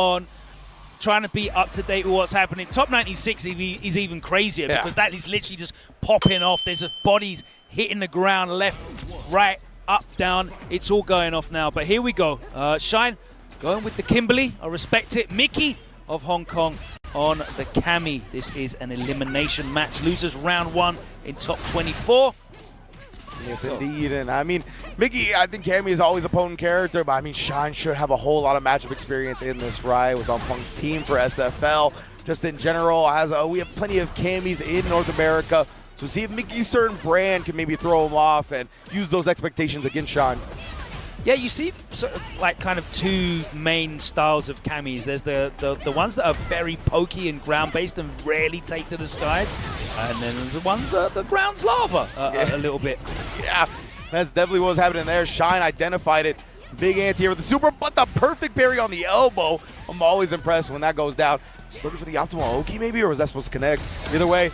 on, trying to be up to date with what's happening. Top 96 is even crazier because that is literally just popping off. There's just bodies hitting the ground, left, right, up, down. It's all going off now. But here we go. Shine going with the Kimberly. I respect it. Mickey of Hong Kong on the Cammy. This is an elimination match. Losers round 1 in top 24. Yes, indeed. And I mean, Mickey, I think Cammy is always opponent character, but I mean, Shine should have a whole lot of matchup experience in this, right? Was on Punk's team for SFL. Just in general, we have plenty of Cammys in North America. So see if Mickey's certain brand can maybe throw him off and use those expectations against Shine. Yeah, you see sort of like kind of two main styles of Cammys. There's the ones that are very pokey and ground-based and rarely take to the skies. And then the ones that the ground's lava a little bit. Yeah, that's definitely what was happening there. Shine identified it. Big anti here with the super, but the perfect parry on the elbow. I'm always impressed when that goes down. Just looking for the optimal Oki maybe, or was that supposed to connect? Either way.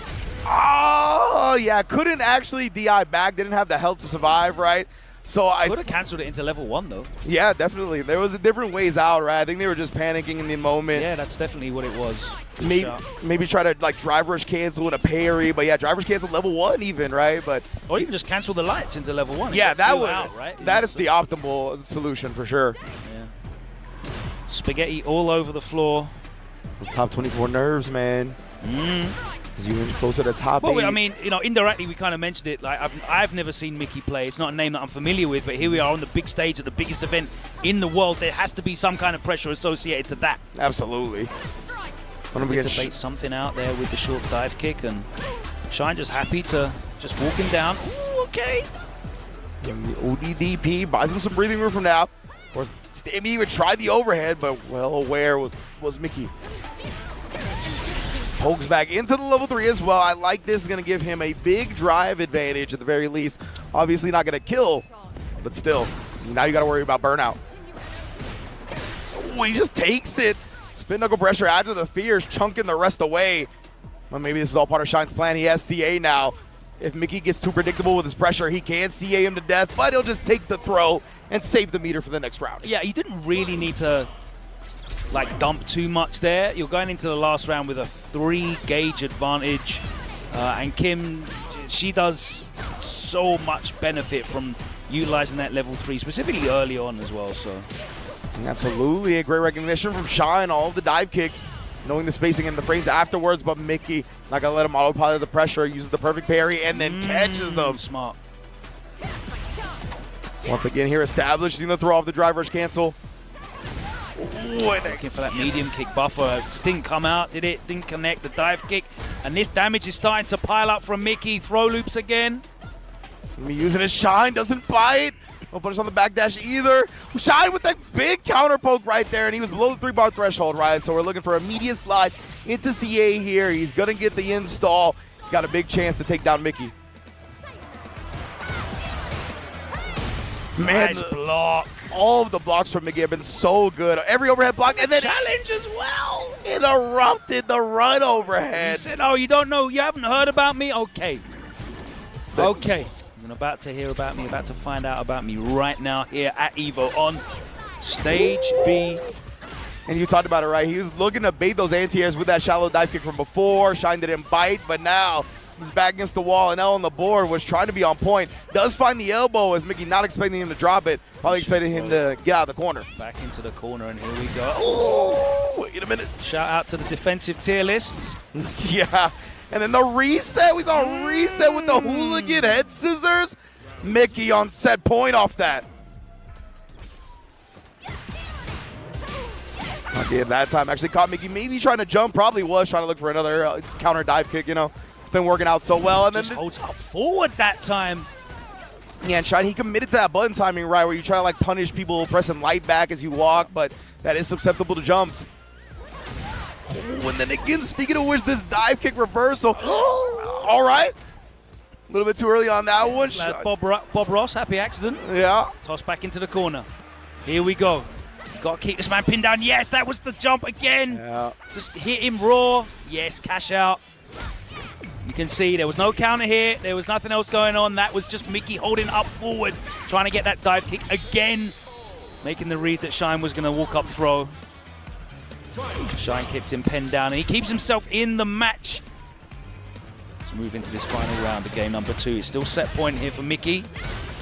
Oh, yeah, couldn't actually DI back. Didn't have the health to survive, right? So I could have canceled it into level 1 though. Yeah, definitely. There was different ways out, right? I think they were just panicking in the moment. Yeah, that's definitely what it was. Maybe try to like drive rush cancel and a parry, but yeah, drive rush cancel level 1 even, right? But or even just cancel the lights into level 1. Yeah, that would right? That is the optimal solution for sure. Yeah. Spaghetti all over the floor. Those top 24 nerves, man. As you inch closer to top 8. Well, I mean, you know, indirectly we kind of mentioned it. Like I've never seen Mickey play. It's not a name that I'm familiar with, but here we are on the big stage at the biggest event in the world. There has to be some kind of pressure associated to that. Absolutely. To bait something out there with the short dive kick, and Shine just happy to just walk him down. Ooh, okay. ODDP buys him some breathing room from now. Of course, Stammy even tried the overhead, but well aware was Mickey. Pokes back into the level 3 as well. I like this. Is going to give him a big drive advantage at the very least. Obviously not going to kill, but still. Now you got to worry about burnout. Oh, he just takes it. Spin knuckle pressure after the fears, chunking the rest away. Well, maybe this is all part of Shine's plan. He has CA now. If Mickey gets too predictable with his pressure, he can CA him to death, but he'll just take the throw and save the meter for the next round. Yeah, he didn't really need to like dump too much there. You're going into the last round with a 3-gauge advantage, and Kim, she does so much benefit from utilizing that level 3, specifically early on as well. So absolutely a great recognition from Shine, all of the dive kicks, knowing the spacing and the frames afterwards, but Mickey not gonna let him autopilot the pressure, uses the perfect parry and then catches them. Smart. Once again here, establishing the throw off the drive rush cancel. Looking for that medium kick buffer. Just didn't come out, did it? Didn't connect the dive kick. And this damage is starting to pile up from Mickey. Throw loops again. Using his Shine, doesn't bite. No punish on the backdash either. Shine with that big counter poke right there, and he was below the 3-bar threshold, right? So we're looking for a immediate slide into CA here. He's going to get the install. He's got a big chance to take down Mickey. Man, nice block. All of the blocks from Mickey have been so good. Every overhead block, and then challenge as well. Interrupted the run overhead. You said, oh, you don't know, you haven't heard about me? Okay. Okay. You're about to hear about me, about to find out about me right now here at EVO on Stage B. And you talked about it, right? He was looking to bait those anti-airs with that shallow dive kick from before. Shine didn't bite, but now he's back against the wall, and L on the board was trying to be on point. Does find the elbow as Mickey not expecting him to drop it. Probably expecting him to get out of the corner. Back into the corner, and here we go. Ooh, wait a minute. Shout out to the defensive tier list. Yeah. And then the reset. We saw a reset with the hooligan head scissors. Mickey on set point off that. Okay, that time actually caught Mickey. Maybe trying to jump. Probably was trying to look for another counter dive kick, you know. It's been working out so well. And just then holds up forward that time. Yeah, and Shine, he committed to that button timing, right, where you try to like punish people pressing light back as you walk, but that is susceptible to jumps. Oh, and then again, speaking of which, this dive kick reversal. All right. A little bit too early on that one. Bob Ross, happy accident. Yeah. Toss back into the corner. Here we go. You got to keep this man pinned down. Yes, that was the jump again. Yeah. Just hit him raw. Yes, cash out. You can see there was no counter here. There was nothing else going on. That was just Mickey holding up forward, trying to get that dive kick again, making the read that Shine was going to walk up throw. Shine keeps him pinned down, and he keeps himself in the match. Let's move into this final round of game number 2. It's still set point here for Mickey.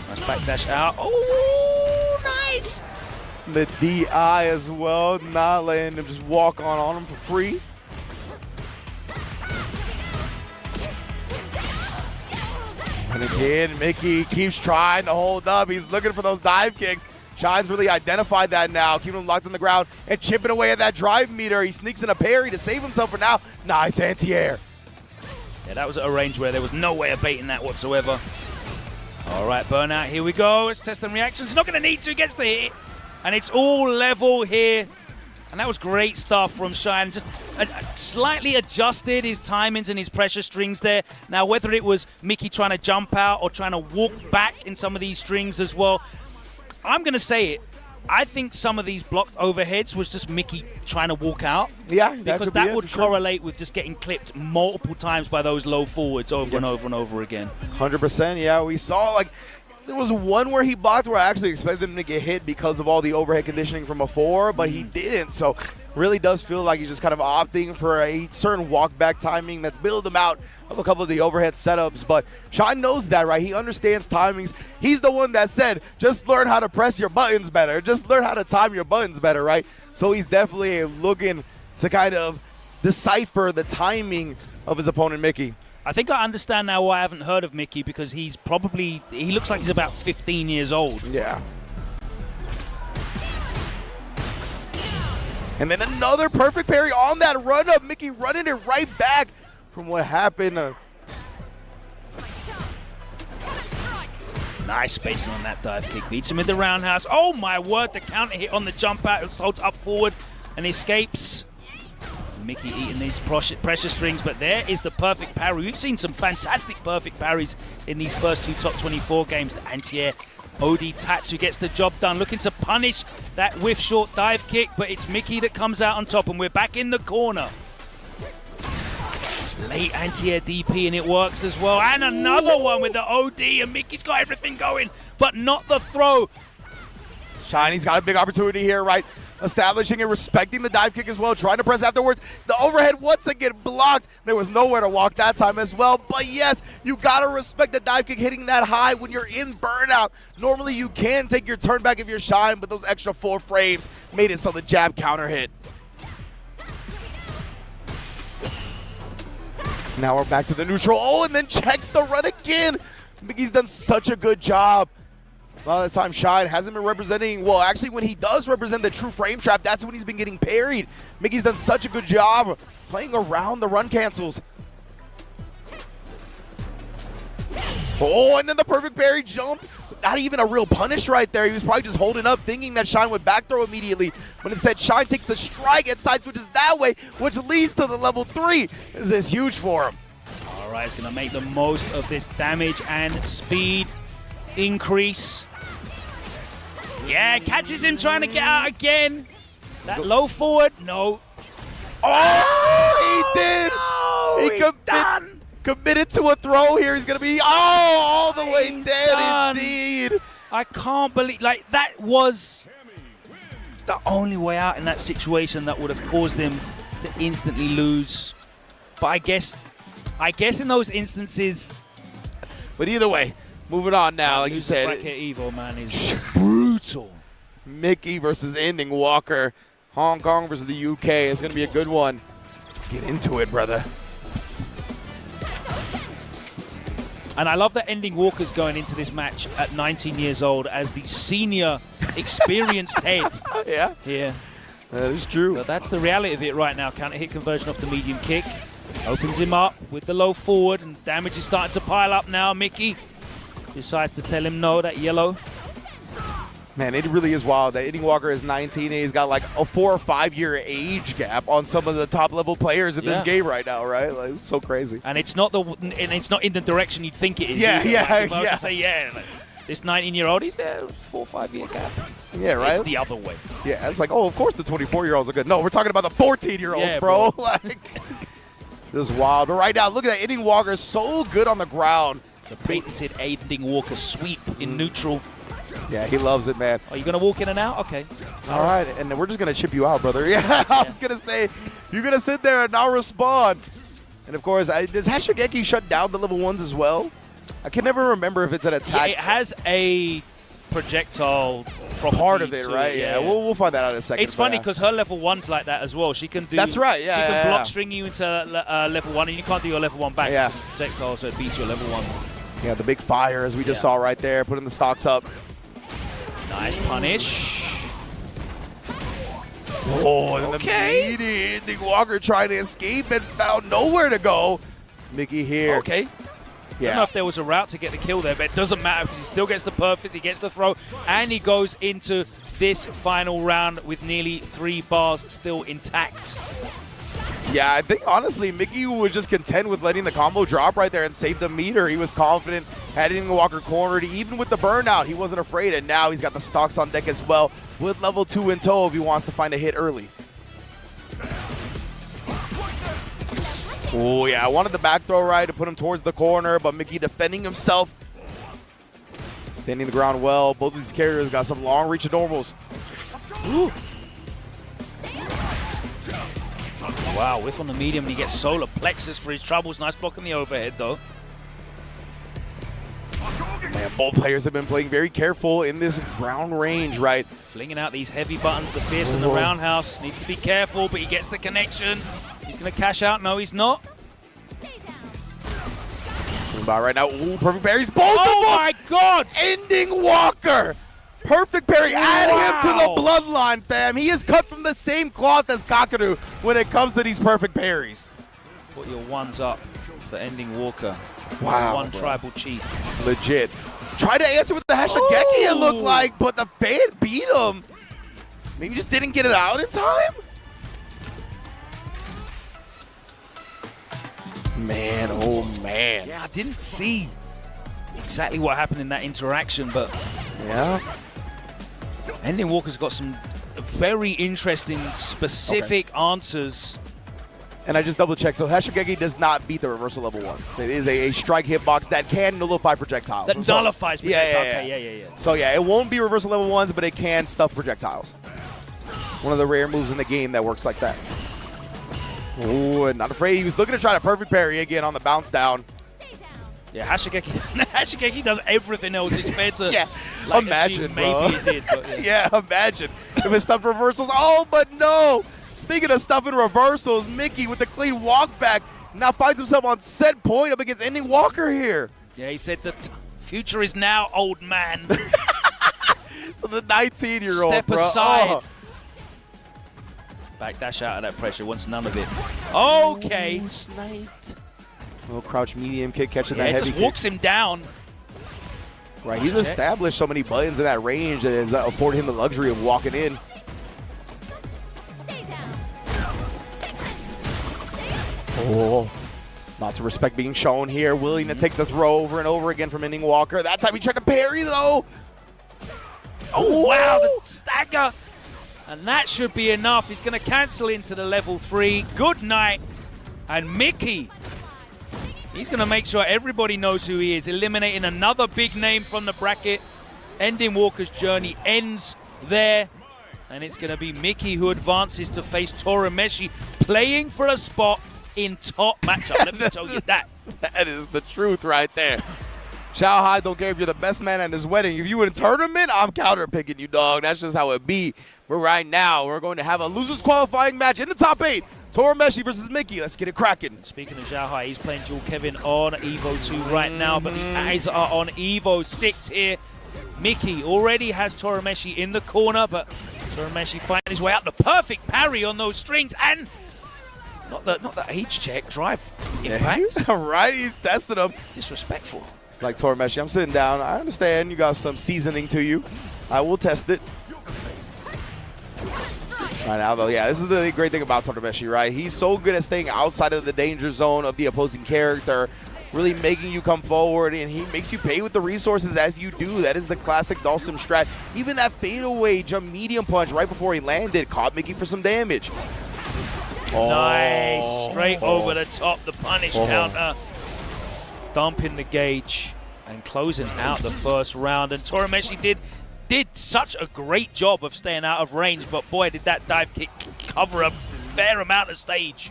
Nice backdash out. Oh, nice! The DI as well, not letting him just walk on him for free. And again, Mickey keeps trying to hold up. He's looking for those dive kicks. Shine's really identified that now, keeping him locked on the ground and chipping away at that drive meter. He sneaks in a parry to save himself for now. Nice anti-air. Yeah, that was at a range where there was no way of baiting that whatsoever. All right, Burnout, here we go. Let's test them reactions. Not going to need to. He gets the hit. And it's all level here. And that was great stuff from Shine. Just slightly adjusted his timings and his pressure strings there. Now, whether it was Mickey trying to jump out or trying to walk back in some of these strings as well, I'm going to say it. I think some of these blocked overheads was just Mickey trying to walk out. Yeah, because that would correlate with just getting clipped multiple times by those low forwards over and over and over again. 100%, yeah. We saw, like, there was one where he blocked where I actually expected him to get hit because of all the overhead conditioning from before, but he didn't. So really does feel like he's just kind of opting for a certain walk back timing that's built him out of a couple of the overhead setups. But Shine knows that, right? He understands timings. He's the one that said, just learn how to press your buttons better. Just learn how to time your buttons better, right? So he's definitely looking to kind of decipher the timing of his opponent, Mickey. I think I understand now why I haven't heard of Mickey, because he looks like he's about 15 years old. Yeah. And then another perfect parry on that run up. Mickey running it right back from what happened. Nice spacing on that dive kick. Beats him in the roundhouse. Oh my word, the counter hit on the jump out. It holds up forward and escapes. Mickey eating these pressure strings, but there is the perfect parry. We've seen some fantastic perfect parries in these first 2 top 24 games. The anti-air OD Tatsu gets the job done, looking to punish that whiff short dive kick, but it's Mickey that comes out on top, and we're back in the corner. Late anti-air DP, and it works as well. And another one with the OD, and Mickey's got everything going, but not the throw. Shiny's got a big opportunity here, right? Establishing and respecting the dive kick as well, trying to press afterwards. The overhead once again blocked. There was nowhere to walk that time as well. But yes, you gotta respect the dive kick hitting that high when you're in burnout. Normally you can take your turn back if you're Shine, but those extra 4 frames made it so the jab counter hit. Now we're back to the neutral. Oh, and then checks the run again. Mickey's done such a good job. A lot of the time, Shine hasn't been representing, well, actually, when he does represent the true frame trap, that's when he's been getting parried. Mickey's done such a good job playing around the run cancels. Oh, and then the perfect parry jump. Not even a real punish right there. He was probably just holding up, thinking that Shine would back throw immediately. But instead, Shine takes the strike and side switches that way, which leads to the level 3. This is huge for him. All right, he's going to make the most of this damage and speed increase. Yeah, catches him trying to get out again. That low forward, no. Oh, he did. No, He committed to a throw here. He's going to be, all the way dead done. indeed. I can't believe, like, that was the only way out in that situation that would have caused him to instantly lose. But I guess in those instances. But either way, moving on now, like you said. Bracket EVO, man, is brutal. Mickey versus EndingWalker. Hong Kong versus the UK. It's going to be a good one. Let's get into it, brother. And I love that EndingWalker's going into this match at 19 years old as the senior, experienced head. Yeah. Here. That is true. But that's the reality of it right now. Counter hit conversion off the medium kick. Opens him up with the low forward, and damage is starting to pile up now. Mickey decides to tell him no, that yellow. Man, it really is wild that EndingWalker is 19 and he's got like a 4 or 5 year age gap on some of the top level players in this game right now, right? Like, it's so crazy. And it's not in the direction you'd think it is. Yeah, either. yeah, like, if I was to say, like, this 19-year-old, he's there 4 or 5 year gap. Yeah, right. It's the other way. Yeah, it's like, oh, of course the 24-year-olds are good. No, we're talking about the 14-year-olds, yeah, bro. Like, this is wild. But right now, look at that. EndingWalker is so good on the ground. The patented EndingWalker sweep in neutral. Yeah, he loves it, man. Are you going to walk in and out? Okay. All right, and then we're just going to chip you out, brother. Yeah, I was going to say, you're going to sit there and not respond. And, of course, does Hashigeki shut down the level 1s as well? I can never remember if it's an attack. Yeah, it has a projectile property part of it, right? Yeah, we'll find that out in a second. It's funny because her level 1's like that as well. She can do. That's right. Yeah, she can block string you into level 1, and you can't do your level 1 back. Yeah. Projectile, so it beats your level 1. Yeah, the big fire as we just saw right there, putting the stocks up. Nice punish. Oh, and the meaty EndingWalker trying to escape and found nowhere to go. Mickey here. Okay. I don't know if there was a route to get the kill there, but it doesn't matter because he still gets the perfect, he gets the throw, and he goes into this final round with nearly 3 bars still intact. Yeah, I think honestly Mickey was just content with letting the combo drop right there and save the meter. He was confident, had EndingWalker cornered, even with the burnout, he wasn't afraid, and now he's got the stocks on deck as well with level 2 in tow if he wants to find a hit early. Oh, yeah, I wanted the back throw right to put him towards the corner, but Mickey defending himself. Standing the ground well. Both of these carriers got some long reach normals. Ooh. Wow, whiff on the medium, and he gets solar plexus for his troubles. Nice block on the overhead, though. Man, both players have been playing very careful in this ground range, right? Flinging out these heavy buttons, the fierce and the roundhouse. Needs to be careful, but he gets the connection. He's going to cash out. No, he's not. About right now. Ooh, perfect parries. Both of them! Oh, my God! EndingWalker! Perfect parry. Add him to the bloodline, fam. He is cut from the same cloth as Kakadu when it comes to these perfect parries. Put your ones up for EndingWalker. Wow. One tribal chief. Legit. Tried to answer with the Hashigeki, it looked like, but the fan beat him. Maybe just didn't get it out in time? Man, oh man. Yeah, I didn't see exactly what happened in that interaction, but yeah. EndingWalker's got some very interesting, specific answers. And I just double checked, so Hashigeki does not beat the reversal level 1s. It is a strike hitbox that can nullify projectiles. That nullifies projectiles. Okay, yeah. So yeah, it won't be reversal level 1s, but it can stuff projectiles. One of the rare moves in the game that works like that. Oh, and not afraid. He was looking to try to perfect parry again on the bounce down. Yeah, Hashigeki does everything else. It's fair to like, imagine, bro. Maybe it did, but yeah, imagine if it stuffed reversals. Oh, but no. Speaking of stuffing reversals, Mickey with the clean walk back now finds himself on set point up against EndingWalker here. Yeah, he said the future is now, old man. So the 19-year-old, Step aside. Backdash out of that pressure, wants none of it. Okay. Ooh, sniped. Little crouch medium kick catching that heavy heavy just walks him down. Right, he's established so many buttons in that range that has afforded him the luxury of walking in. Oh, lots of respect being shown here. Willing to take the throw over and over again from EndingWalker. That time he tried to parry, though. Oh, wow, the stagger. And that should be enough. He's going to cancel into the level 3. Good night. And Mickey, he's going to make sure everybody knows who he is, eliminating another big name from the bracket. EndingWalker's journey ends there. And it's going to be Mickey who advances to face Torimeshi, playing for a spot in top matchup. Let me tell you that. That is the truth right there. Shanghai don't care if you're the best man at his wedding. If you in a tournament, I'm counter picking you, dog. That's just how it be. But right now, we're going to have a losers qualifying match in the top 8. Torimeshi versus Mickey. Let's get it cracking. Speaking of Shanghai, he's playing Jewel Kevin on EVO 2 right now, but the eyes are on EVO 6 here. Mickey already has Torimeshi in the corner, but Torimeshi finding his way out. The perfect parry on those strings, and not the age check, drive impact. Yeah, right, he's testing him. Disrespectful. It's like Torimeshi, I'm sitting down. I understand you got some seasoning to you. I will test it. Right now, though, yeah, this is the great thing about Torimeshi, right? He's so good at staying outside of the danger zone of the opposing character, really making you come forward, and he makes you pay with the resources as you do. That is the classic Dawson strat. Even that fadeaway jump medium punch right before he landed caught Mickey for some damage. Nice. Straight over the top, the punish counter. Dumping the gauge and closing out the first round. And Torimeshi did did such a great job of staying out of range, but boy, did that dive kick cover a fair amount of stage.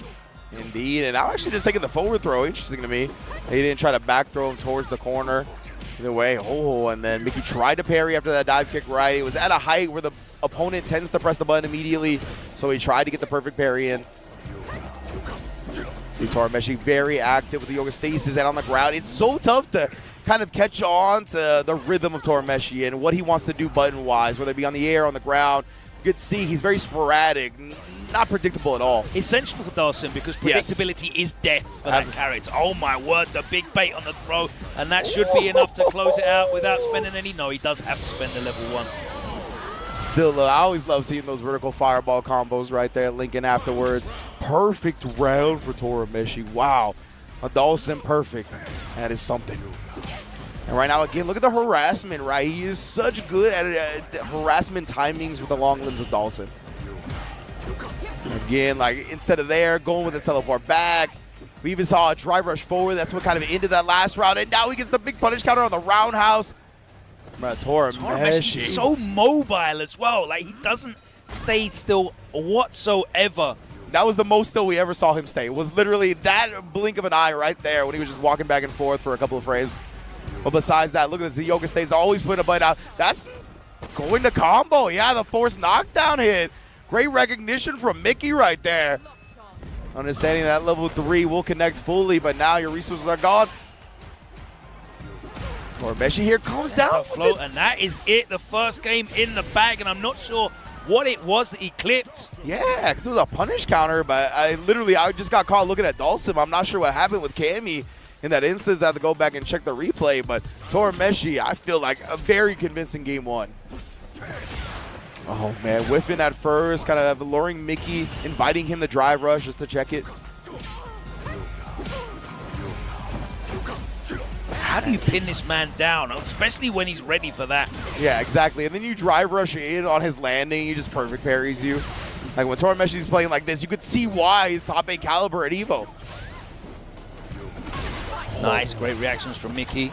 Indeed, and now actually just taking the forward throw, interesting to me. He didn't try to back throw him towards the corner. Either way, and then Mickey tried to parry after that dive kick right. It was at a height where the opponent tends to press the button immediately, so he tried to get the perfect parry in. See Torimeshi very active with the yoga stasis and on the ground. It's so tough to kind of catch on to the rhythm of Torimeshi and what he wants to do button-wise, whether it be on the air, on the ground. You could see he's very sporadic, not predictable at all. Essential for Dawson because predictability is death for that character. Oh my word, the big bait on the throw, and that should be enough to close it out without spending any. No, he does have to spend the level 1. Still, I always love seeing those vertical fireball combos right there, linking afterwards. Perfect round for Torimeshi. Wow. A Dawson perfect. That is something. And right now, again, look at the harassment, right? He is such good at harassment timings with the long limbs of Dawson. Again, like, instead of there, going with the teleport back. We even saw a drive rush forward. That's what kind of ended that last round. And now he gets the big punish counter on the roundhouse. Torimeshi's so mobile as well. Like, he doesn't stay still whatsoever. That was the most still we ever saw him stay. It was literally that blink of an eye right there when he was just walking back and forth for a couple of frames. But besides that, look at this. The yoga stays always putting a button out. That's going to combo. Yeah, the forced knockdown hit. Great recognition from Mickey right there. Understanding that level 3 will connect fully, but now your resources are gone. Torimeshi here comes down. Float, and that is it. The first game in the bag, and I'm not sure what it was that he clipped. Yeah, because it was a punish counter, but I just got caught looking at Dawson. I'm not sure what happened with Cammy in that instance. I have to go back and check the replay, but Torimeshi, I feel like a very convincing game 1. Oh, man, whiffing at first, kind of luring Mickey, inviting him to drive rush just to check it. How do you pin this man down, especially when he's ready for that? Yeah, exactly. And then you drive rush in on his landing, he just perfect parries you. Like when Torimeshi's playing like this, you could see why he's top 8 caliber at EVO. Nice, great reactions from Mickey.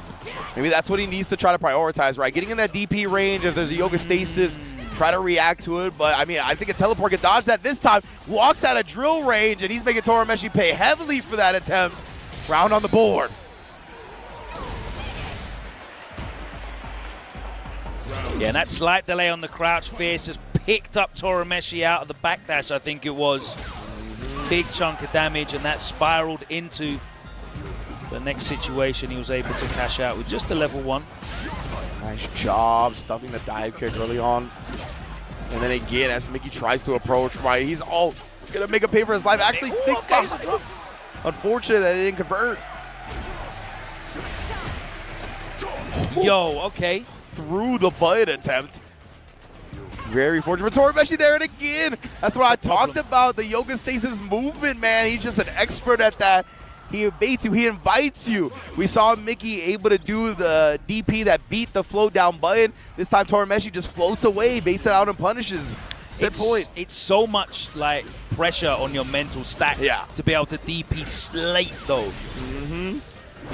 Maybe that's what he needs to try to prioritize, right? Getting in that DP range, if there's a yoga stasis, try to react to it. But I mean, I think a teleport can dodge that this time. Walks out of drill range, and he's making Torimeshi pay heavily for that attempt. Round on the board. Yeah, and that slight delay on the crouch fierce just picked up Torimeshi out of the backdash, I think it was. Big chunk of damage, and that spiraled into the next situation. He was able to cash out with just a level 1. Nice job stuffing the dive kick early on. And then again, as Mickey tries to approach, right, he's going to make a pay for his life. Actually sticks behind. Unfortunate that it didn't convert. Yo, okay. Through the button attempt. Very fortunate for Torimeshi there, and again, that's what I talked about, the yoga stasis movement, man. He's just an expert at that. He baits you, he invites you. We saw Mickey able to do the DP that beat the float down button. This time Torimeshi just floats away, baits it out and punishes. Set point. It's so much like pressure on your mental stack to be able to DP slate though.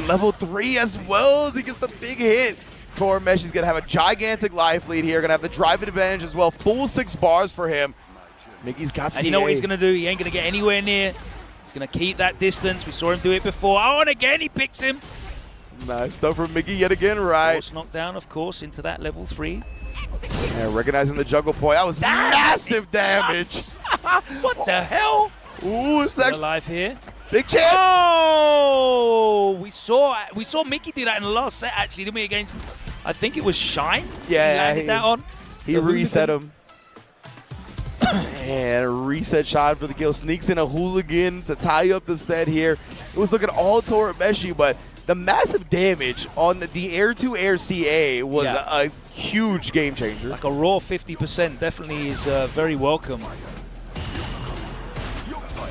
Level 3 as well as he gets the big hit. Torimeshi's going to have a gigantic life lead here. Going to have the drive advantage as well. Full 6 bars for him. Mickey's got CA. And you know what he's going to do? He ain't going to get anywhere near. He's going to keep that distance. We saw him do it before. Oh, and again, he picks him. Nice stuff from Mickey yet again, right? Force knockdown, of course, into that level 3. Yeah, recognizing the juggle point. That was massive damage. What the hell? Ooh, it's actually alive here. Big chance. Oh, we saw Mickey do that in the last set, actually, didn't we, against, I think it was Shine? Yeah, he landed that on. He reset him. And a reset shot for the kill. Sneaks in a hooligan to tie up the set here. It was looking all Torimeshi, but the massive damage on the air-to-air CA was a huge game changer. Like a raw 50% definitely is very welcome.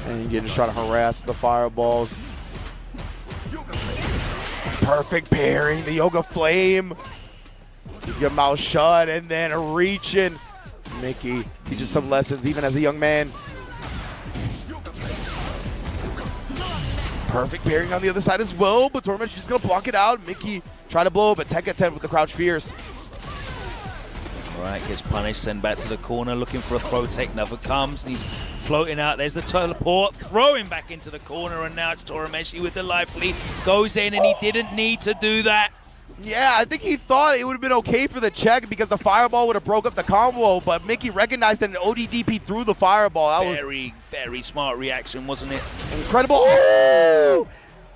And again, just trying to harass with the fireballs. Perfect pairing, the Yoga Flame. Keep your mouth shut and then reaching. Mickey teaches some lessons even as a young man. Perfect pairing on the other side as well, but Torimeshi just gonna block it out. Mickey trying to blow up a tech attempt with the crouch fierce. Right, gets punished, sent back to the corner, looking for a throw tech, never comes, and he's floating out. There's the teleport, throwing back into the corner, and now it's Torimeshi with the life lead. Goes in, and he didn't need to do that. Yeah, I think he thought it would have been okay for the check because the fireball would have broke up the combo, but Mickey recognized that an ODDP through the fireball. That was very smart reaction, wasn't it? Incredible. Oh!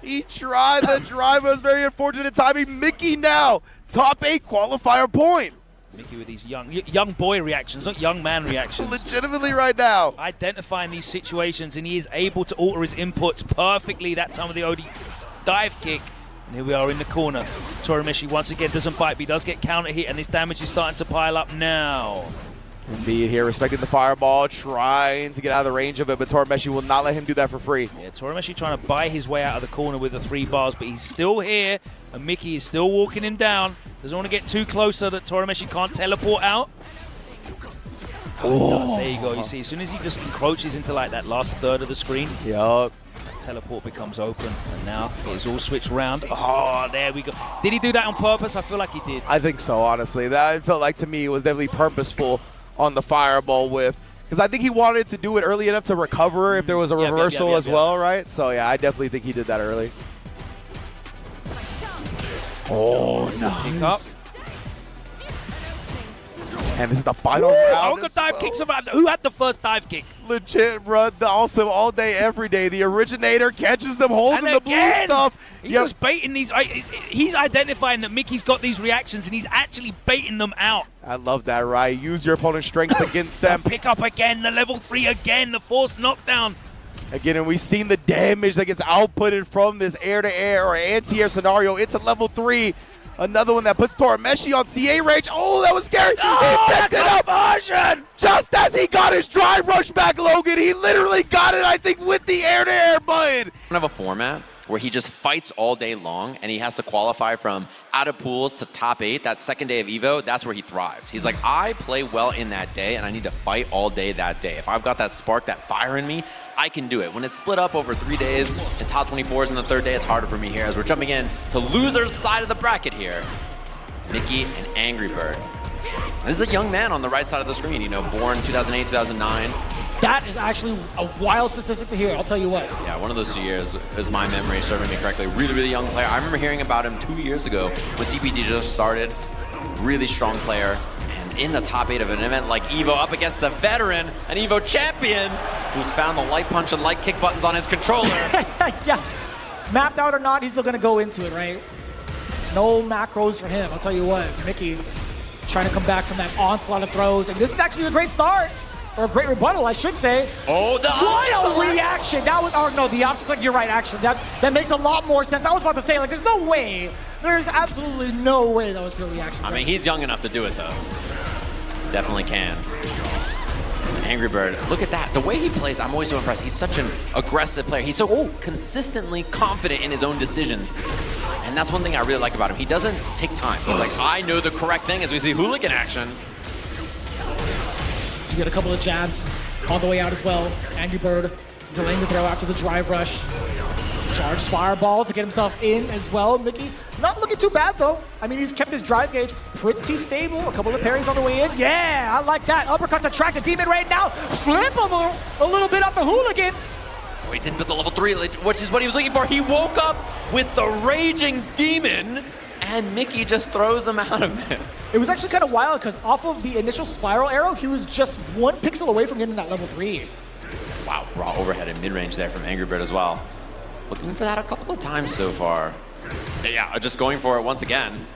He tried the drive. It was very unfortunate timing. Mickey now, top 8 qualifier point. Mickey with these young boy reactions, not young man reactions. Legitimately right now. Identifying these situations, and he is able to alter his inputs perfectly that time of the OD dive kick. And here we are in the corner. Torimeshi once again doesn't bite, but he does get counter hit, and his damage is starting to pile up now. Indeed, here respecting the fireball, trying to get out of the range of it, but Torimeshi will not let him do that for free. Yeah, Torimeshi trying to buy his way out of the corner with the 3 bars, but he's still here, and Mickey is still walking him down. Doesn't want to get too close so that Torimeshi can't teleport out. Oh, there you go. You see, as soon as he just encroaches into like that last third of the screen, yup, teleport becomes open, and now it's all switched around. Oh, there we go. Did he do that on purpose? I feel like he did. I think so, honestly. That felt like, to me, it was definitely purposeful on the fireball because I think he wanted to do it early enough to recover if there was a reversal as well, right? So, yeah, I definitely think he did that early. Oh, nice. Pick up. And this is the final round. Oh, good dive kick survived. Who had the first dive kick? Legit, bro. Awesome all day, every day. The originator catches them holding the blue stuff. He's just baiting these. He's identifying that Mickey's got these reactions, and he's actually baiting them out. I love that, right? Use your opponent's strengths against them. Pick up again, the level 3 again, the forced knockdown. Again, and we've seen the damage that gets outputted from this air-to-air or anti-air scenario. It's a level 3. Another one that puts Torimeshi on CA range. Oh, that was scary. Oh, he picked it up. Version. Just as he got his drive rush back, Logan, he literally got it, I think, with the air-to-air button. Of a format where he just fights all day long and he has to qualify from out of pools to top 8, that second day of EVO, that's where he thrives. He's like, I play well in that day and I need to fight all day that day. If I've got that spark, that fire in me, I can do it. When it's split up over 3 days and top 24s in the 3rd day, it's harder for me here as we're jumping in to loser's side of the bracket here. Mickey and AngryBird. This is a young man on the right side of the screen, you know, born 2008, 2009. That is actually a wild statistic to hear, I'll tell you what. Yeah, one of those 2 years is my memory serving me correctly. Really, really young player. I remember hearing about him 2 years ago when CPT just started. Really strong player. And in the top 8 of an event like EVO up against the veteran, an EVO champion, who's found the light punch and light kick buttons on his controller. Yeah, mapped out or not, he's still gonna go into it, right? No macros for him, I'll tell you what. Mickey trying to come back from that onslaught of throws, and this is actually a great start. Or a great rebuttal, I should say. Oh, what a reaction! That was, oh no, the option, like, you're right, actually. That makes a lot more sense. I was about to say, like, there's no way. There's absolutely no way that was real reaction. I mean, he's young enough to do it, though. Definitely can. AngryBird, look at that. The way he plays, I'm always so impressed. He's such an aggressive player. He's so consistently confident in his own decisions. And that's one thing I really like about him. He doesn't take time. He's like, I know the correct thing as we see hooligan action. You get a couple of jabs on the way out as well. AngryBird delaying the throw after the drive rush. Charged fireball to get himself in as well. Mickey not looking too bad though. I mean, he's kept his drive gauge pretty stable. A couple of parries on the way in. Yeah, I like that. Uppercut to track the demon right now. Flip him a little bit off the hooligan. Oh, he didn't put the level 3, which is what he was looking for. He woke up with the raging demon, and Mickey just throws him out of it. It was actually kind of wild because off of the initial spiral arrow, he was just 1 pixel away from getting that level 3. Wow, raw overhead and mid-range there from AngryBird as well. Looking for that a couple of times so far. Yeah, just going for it once again.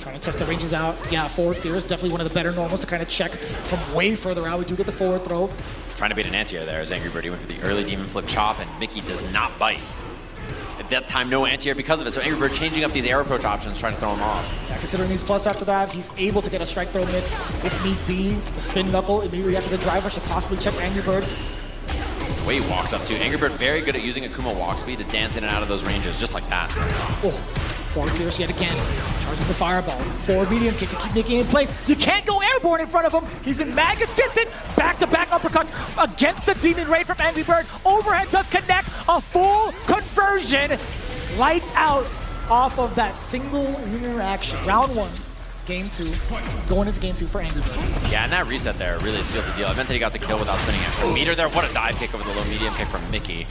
Trying to test the ranges out. Yeah, forward fear is definitely one of the better normals to kind of check from way further out. We do get the forward throw. Trying to beat an anti-air there as AngryBird. He went for the early demon flip chop, and Mickey does not bite. At that time, no anti-air because of it, so AngryBird changing up these air approach options, trying to throw him off. Yeah, considering he's plus after that, he's able to get a strike throw mix if need be. The spin knuckle immediately after the driver should possibly check AngryBird. The way he walks up too. AngryBird very good at using Akuma walk speed to dance in and out of those ranges, just like that. Oh, forward fierce yet again. Charging the fireball. Forward medium kick to keep Mickey in place. You can't go airborne in front of him. He's been mad consistent. Back-to-back uppercuts against the Demon Ray from AngryBird. Overhead does connect. A full conversion. Lights out off of that single interaction. Round 1. game 2, going into game 2 for AngryBird. Yeah, and that reset there really sealed the deal. It meant that he got to kill without spending extra meter there. What a dive kick over the low medium kick from Mickey.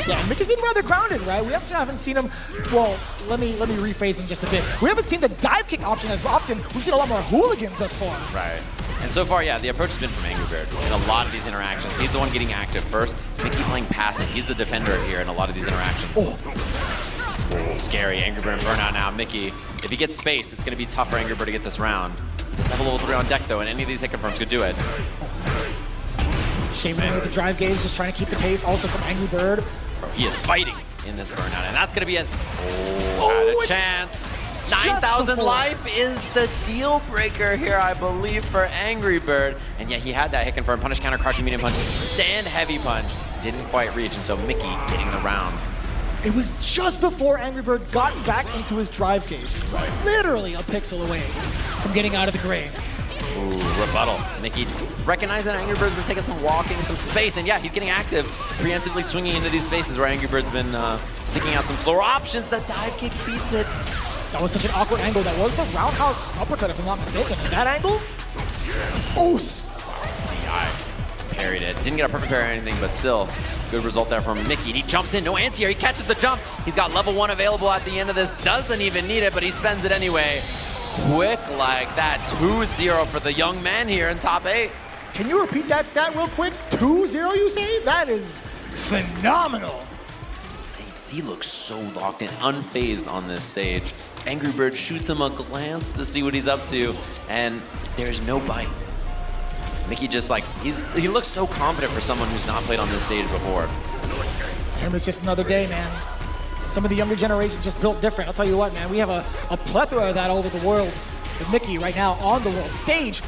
Yeah, Mickey's been rather grounded, right? We haven't seen him, well, let me rephrase him just a bit. We haven't seen the dive kick option as often. We've seen a lot more hooligans thus far. Right. And so far, yeah, the approach has been from AngryBird in a lot of these interactions. He's the one getting active first. Mickey playing passive. He's the defender here in a lot of these interactions. Oh, scary. AngryBird and Burnout now. Mickey, if he gets space, it's going to be tough for AngryBird to get this round. He does have a level 3 on deck, though, and any of these hit confirms could do it. Shaman with the drive gaze, just trying to keep the pace, also from AngryBird. Bro, he is fighting in this Burnout, and that's going to be it. Oh, had a chance. 9,000 life is the deal breaker here, I believe, for AngryBird. And yet he had that hit confirm, punish, counter, crushing, medium punch, stand, heavy punch. Didn't quite reach, and so Mickey getting the round. It was just before AngryBird got back into his drive cage. Literally a pixel away from getting out of the grave. Ooh, rebuttal. Mickey recognized that AngryBird's been taking some walking, some space, and yeah, he's getting active, preemptively swinging into these spaces where AngryBird's been sticking out some slower options. The dive kick beats it. That was such an awkward angle. That was the roundhouse uppercut, if I'm not mistaken. In that angle? Oos! DI parried it. Didn't get a perfect parry or anything, but still, good result there from Mickey. He jumps in, no anti-air. He catches the jump. He's got level 1 available at the end of this. Doesn't even need it, but he spends it anyway. Quick like that. 2-0 for the young man here in top 8. Can you repeat that stat real quick? 2-0, you say? That is phenomenal. He looks so locked in, unfazed on this stage. AngryBird shoots him a glance to see what he's up to, and there's no bite. Mickey just like, he looks so confident for someone who's not played on this stage before. To him, it's just another day, man. Some of the younger generation just built different. I'll tell you what, man, we have a plethora of that all over the world with Mickey right now on the world stage,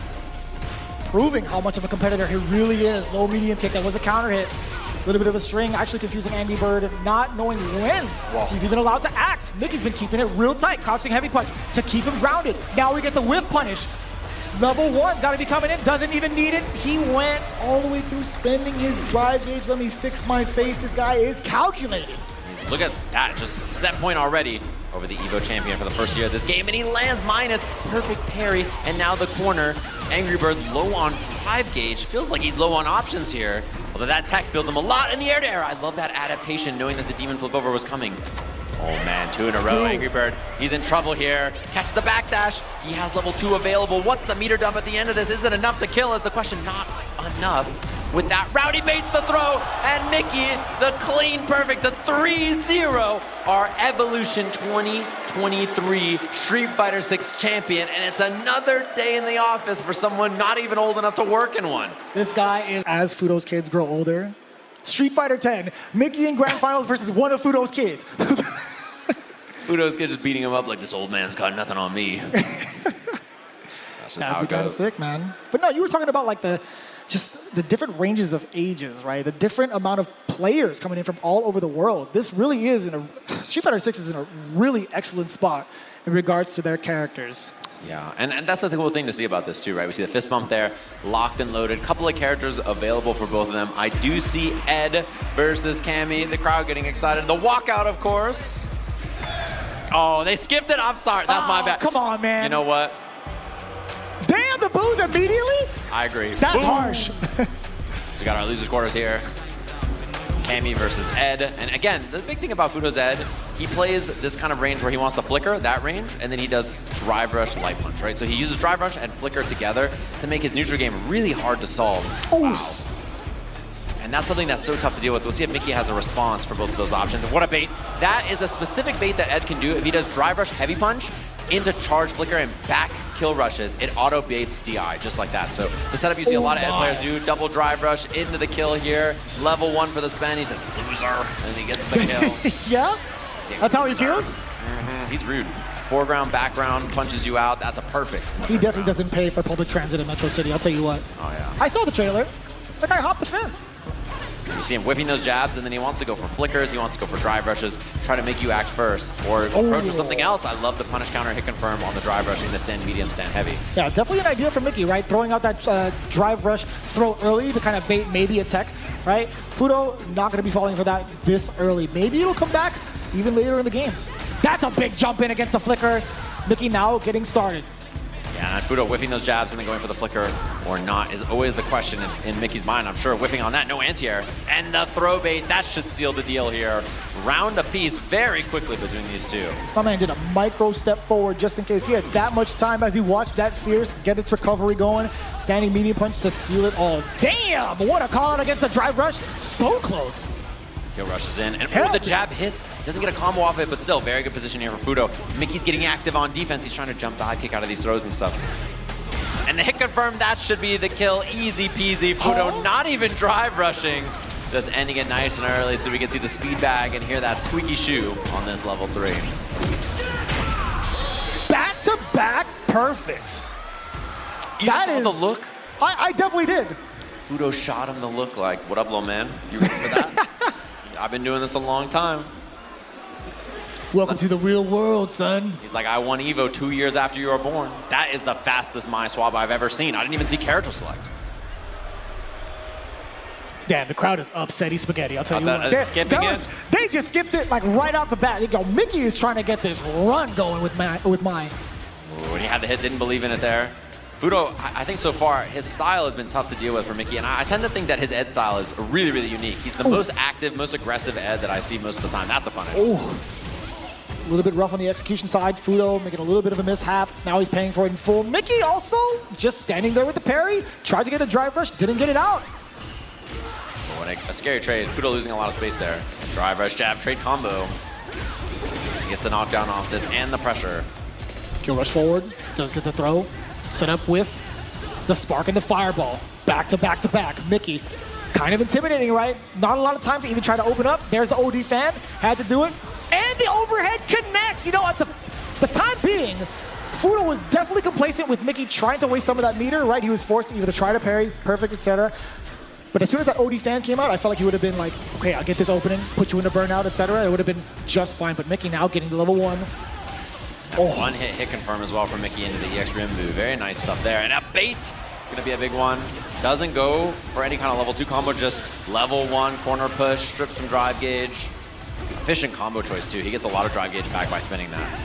proving how much of a competitor he really is. Low medium kick, that was a counter hit. A little bit of a string, actually confusing AngryBird, not knowing when he's even allowed to act. Mickey's been keeping it real tight, crouching heavy punch to keep him grounded. Now we get the whiff punish. Level 1's got to be coming in, doesn't even need it. He went all the way through spending his drive gauge. Let me fix my face. This guy is calculated. Look at that, just set point already over the EVO champion for the first year of this game, and he lands minus, perfect parry, and now the corner. AngryBird low on drive gauge, feels like he's low on options here, although that tech builds him a lot in the air to air. I love that adaptation, knowing that the demon flip over was coming. Oh man, 2 in a row, AngryBird. He's in trouble here. Catches the backdash. He has level 2 available. What's the meter dump at the end of this? Is it enough to kill? Is the question. Not enough. With that, Rowdy baits the throw, and Mickey, the clean perfect to 3-0, our Evolution 2023 Street Fighter 6 champion, and it's another day in the office for someone not even old enough to work in one. This guy is, as Fuudo's kids grow older, Street Fighter 10, Mickey in Grand Finals versus one of Fuudo's kids. Fuudo's kid just beating him up like, this old man's got nothing on me. That's just how it goes. Kind of sick, man. But no, you were talking about like just the different ranges of ages, right? The different amount of players coming in from all over the world. This really is Street Fighter 6 is in a really excellent spot in regards to their characters. Yeah, and that's the cool thing to see about this too, right? We see the fist bump there, locked and loaded. Couple of characters available for both of them. I do see Ed versus Cammy. The crowd getting excited. The walkout, of course. Oh, they skipped it. I'm sorry. That's my bad. Come on, man. You know what? Damn, the boos immediately? I agree. That's Boom. harsh. So we got our losers quarters here. Cammy versus Ed. And again, the big thing about Fuudo's Ed, he plays this kind of range where he wants to flicker, that range, and then he does drive rush, light punch, right? So he uses drive rush and flicker together to make his neutral game really hard to solve. Wow. And that's something that's so tough to deal with. We'll see if Mickey has a response for both of those options. And what a bait. That is a specific bait that Ed can do. If he does drive rush, heavy punch, into charge flicker and back kill rushes, it auto baits DI just like that. So it's a setup you see a lot of Ed players do. Double drive rush into the kill here. Level 1 for the spin. He says loser, and he gets the kill. Yeah? That's how he feels? He's rude. Foreground, background, punches you out. That's a perfect. He definitely doesn't pay for public transit in Metro City, I'll tell you what. Oh yeah. I saw the trailer. That guy hopped the fence. You see him whipping those jabs, and then he wants to go for flickers, he wants to go for drive rushes, try to make you act first, or approach with something else. I love the punish counter hit confirm on the drive rushing, the stand medium, stand heavy. Yeah, definitely an idea for Mickey, right? Throwing out that drive rush throw early to kind of bait maybe a tech, right? Fuudo not going to be falling for that this early. Maybe it'll come back even later in the games. That's a big jump in against the flicker. Mickey now getting started. Yeah, and Fuudo whiffing those jabs and then going for the flicker or not is always the question in Mickey's mind. I'm sure whiffing on that, no anti-air. And the throw bait, that should seal the deal here. Round apiece very quickly between these two. My man did a micro step forward just in case he had that much time as he watched that Fierce get its recovery going. Standing medium punch to seal it all. Damn, what a call out against the drive rush. So close. Kill rushes in, and the jab hits. Doesn't get a combo off it, but still, very good position here for Fuudo. Mickey's getting active on defense. He's trying to jump dive kick out of these throws and stuff. And the hit confirmed, that should be the kill. Easy peasy. Fuudo not even drive rushing. Just ending it nice and early so we can see the speed bag and hear that squeaky shoe on this level 3. Back-to-back perfects. You saw the look? I definitely did. Fuudo shot him the look like, what up, little man? You ready for that? I've been doing this a long time. Welcome to the real world, son. He's like, I won EVO 2 years after you were born. That is the fastest my swap I've ever seen. I didn't even see character select. Damn, the crowd is upsetty spaghetti, I'll tell you what. Skipping it? They just skipped it like right off the bat. You go, Mickey is trying to get this run going with mine. When he had the hit, didn't believe in it there. Fuudo, I think so far, his style has been tough to deal with for Mickey, and I tend to think that his Ed style is really, really unique. He's the most active, most aggressive Ed that I see most of the time. That's a punish. A little bit rough on the execution side. Fuudo making a little bit of a mishap. Now he's paying for it in full. Mickey also just standing there with the parry. Tried to get a drive rush, didn't get it out. A scary trade. Fuudo losing a lot of space there. Drive rush, jab, trade combo. He gets the knockdown off this and the pressure. Kill rush forward, does get the throw. Set up with the spark and the fireball. Back to back to back. Mickey, kind of intimidating, right? Not a lot of time to even try to open up. There's the OD fan, had to do it. And the overhead connects. You know, at the time being, Fuudo was definitely complacent with Mickey trying to waste some of that meter, right? He was forced either to try to parry, perfect, etc. But as soon as that OD fan came out, I felt like he would have been like, okay, I'll get this opening, put you into burnout, etc. It would have been just fine. But Mickey now getting to level 1. One hit confirm as well for Mickey into the EX Rimbu. Very nice stuff there. And a bait. It's going to be a big one. Doesn't go for any kind of level 2 combo, just level 1 corner push, strip some drive gauge. Efficient combo choice too. He gets a lot of drive gauge back by spinning that.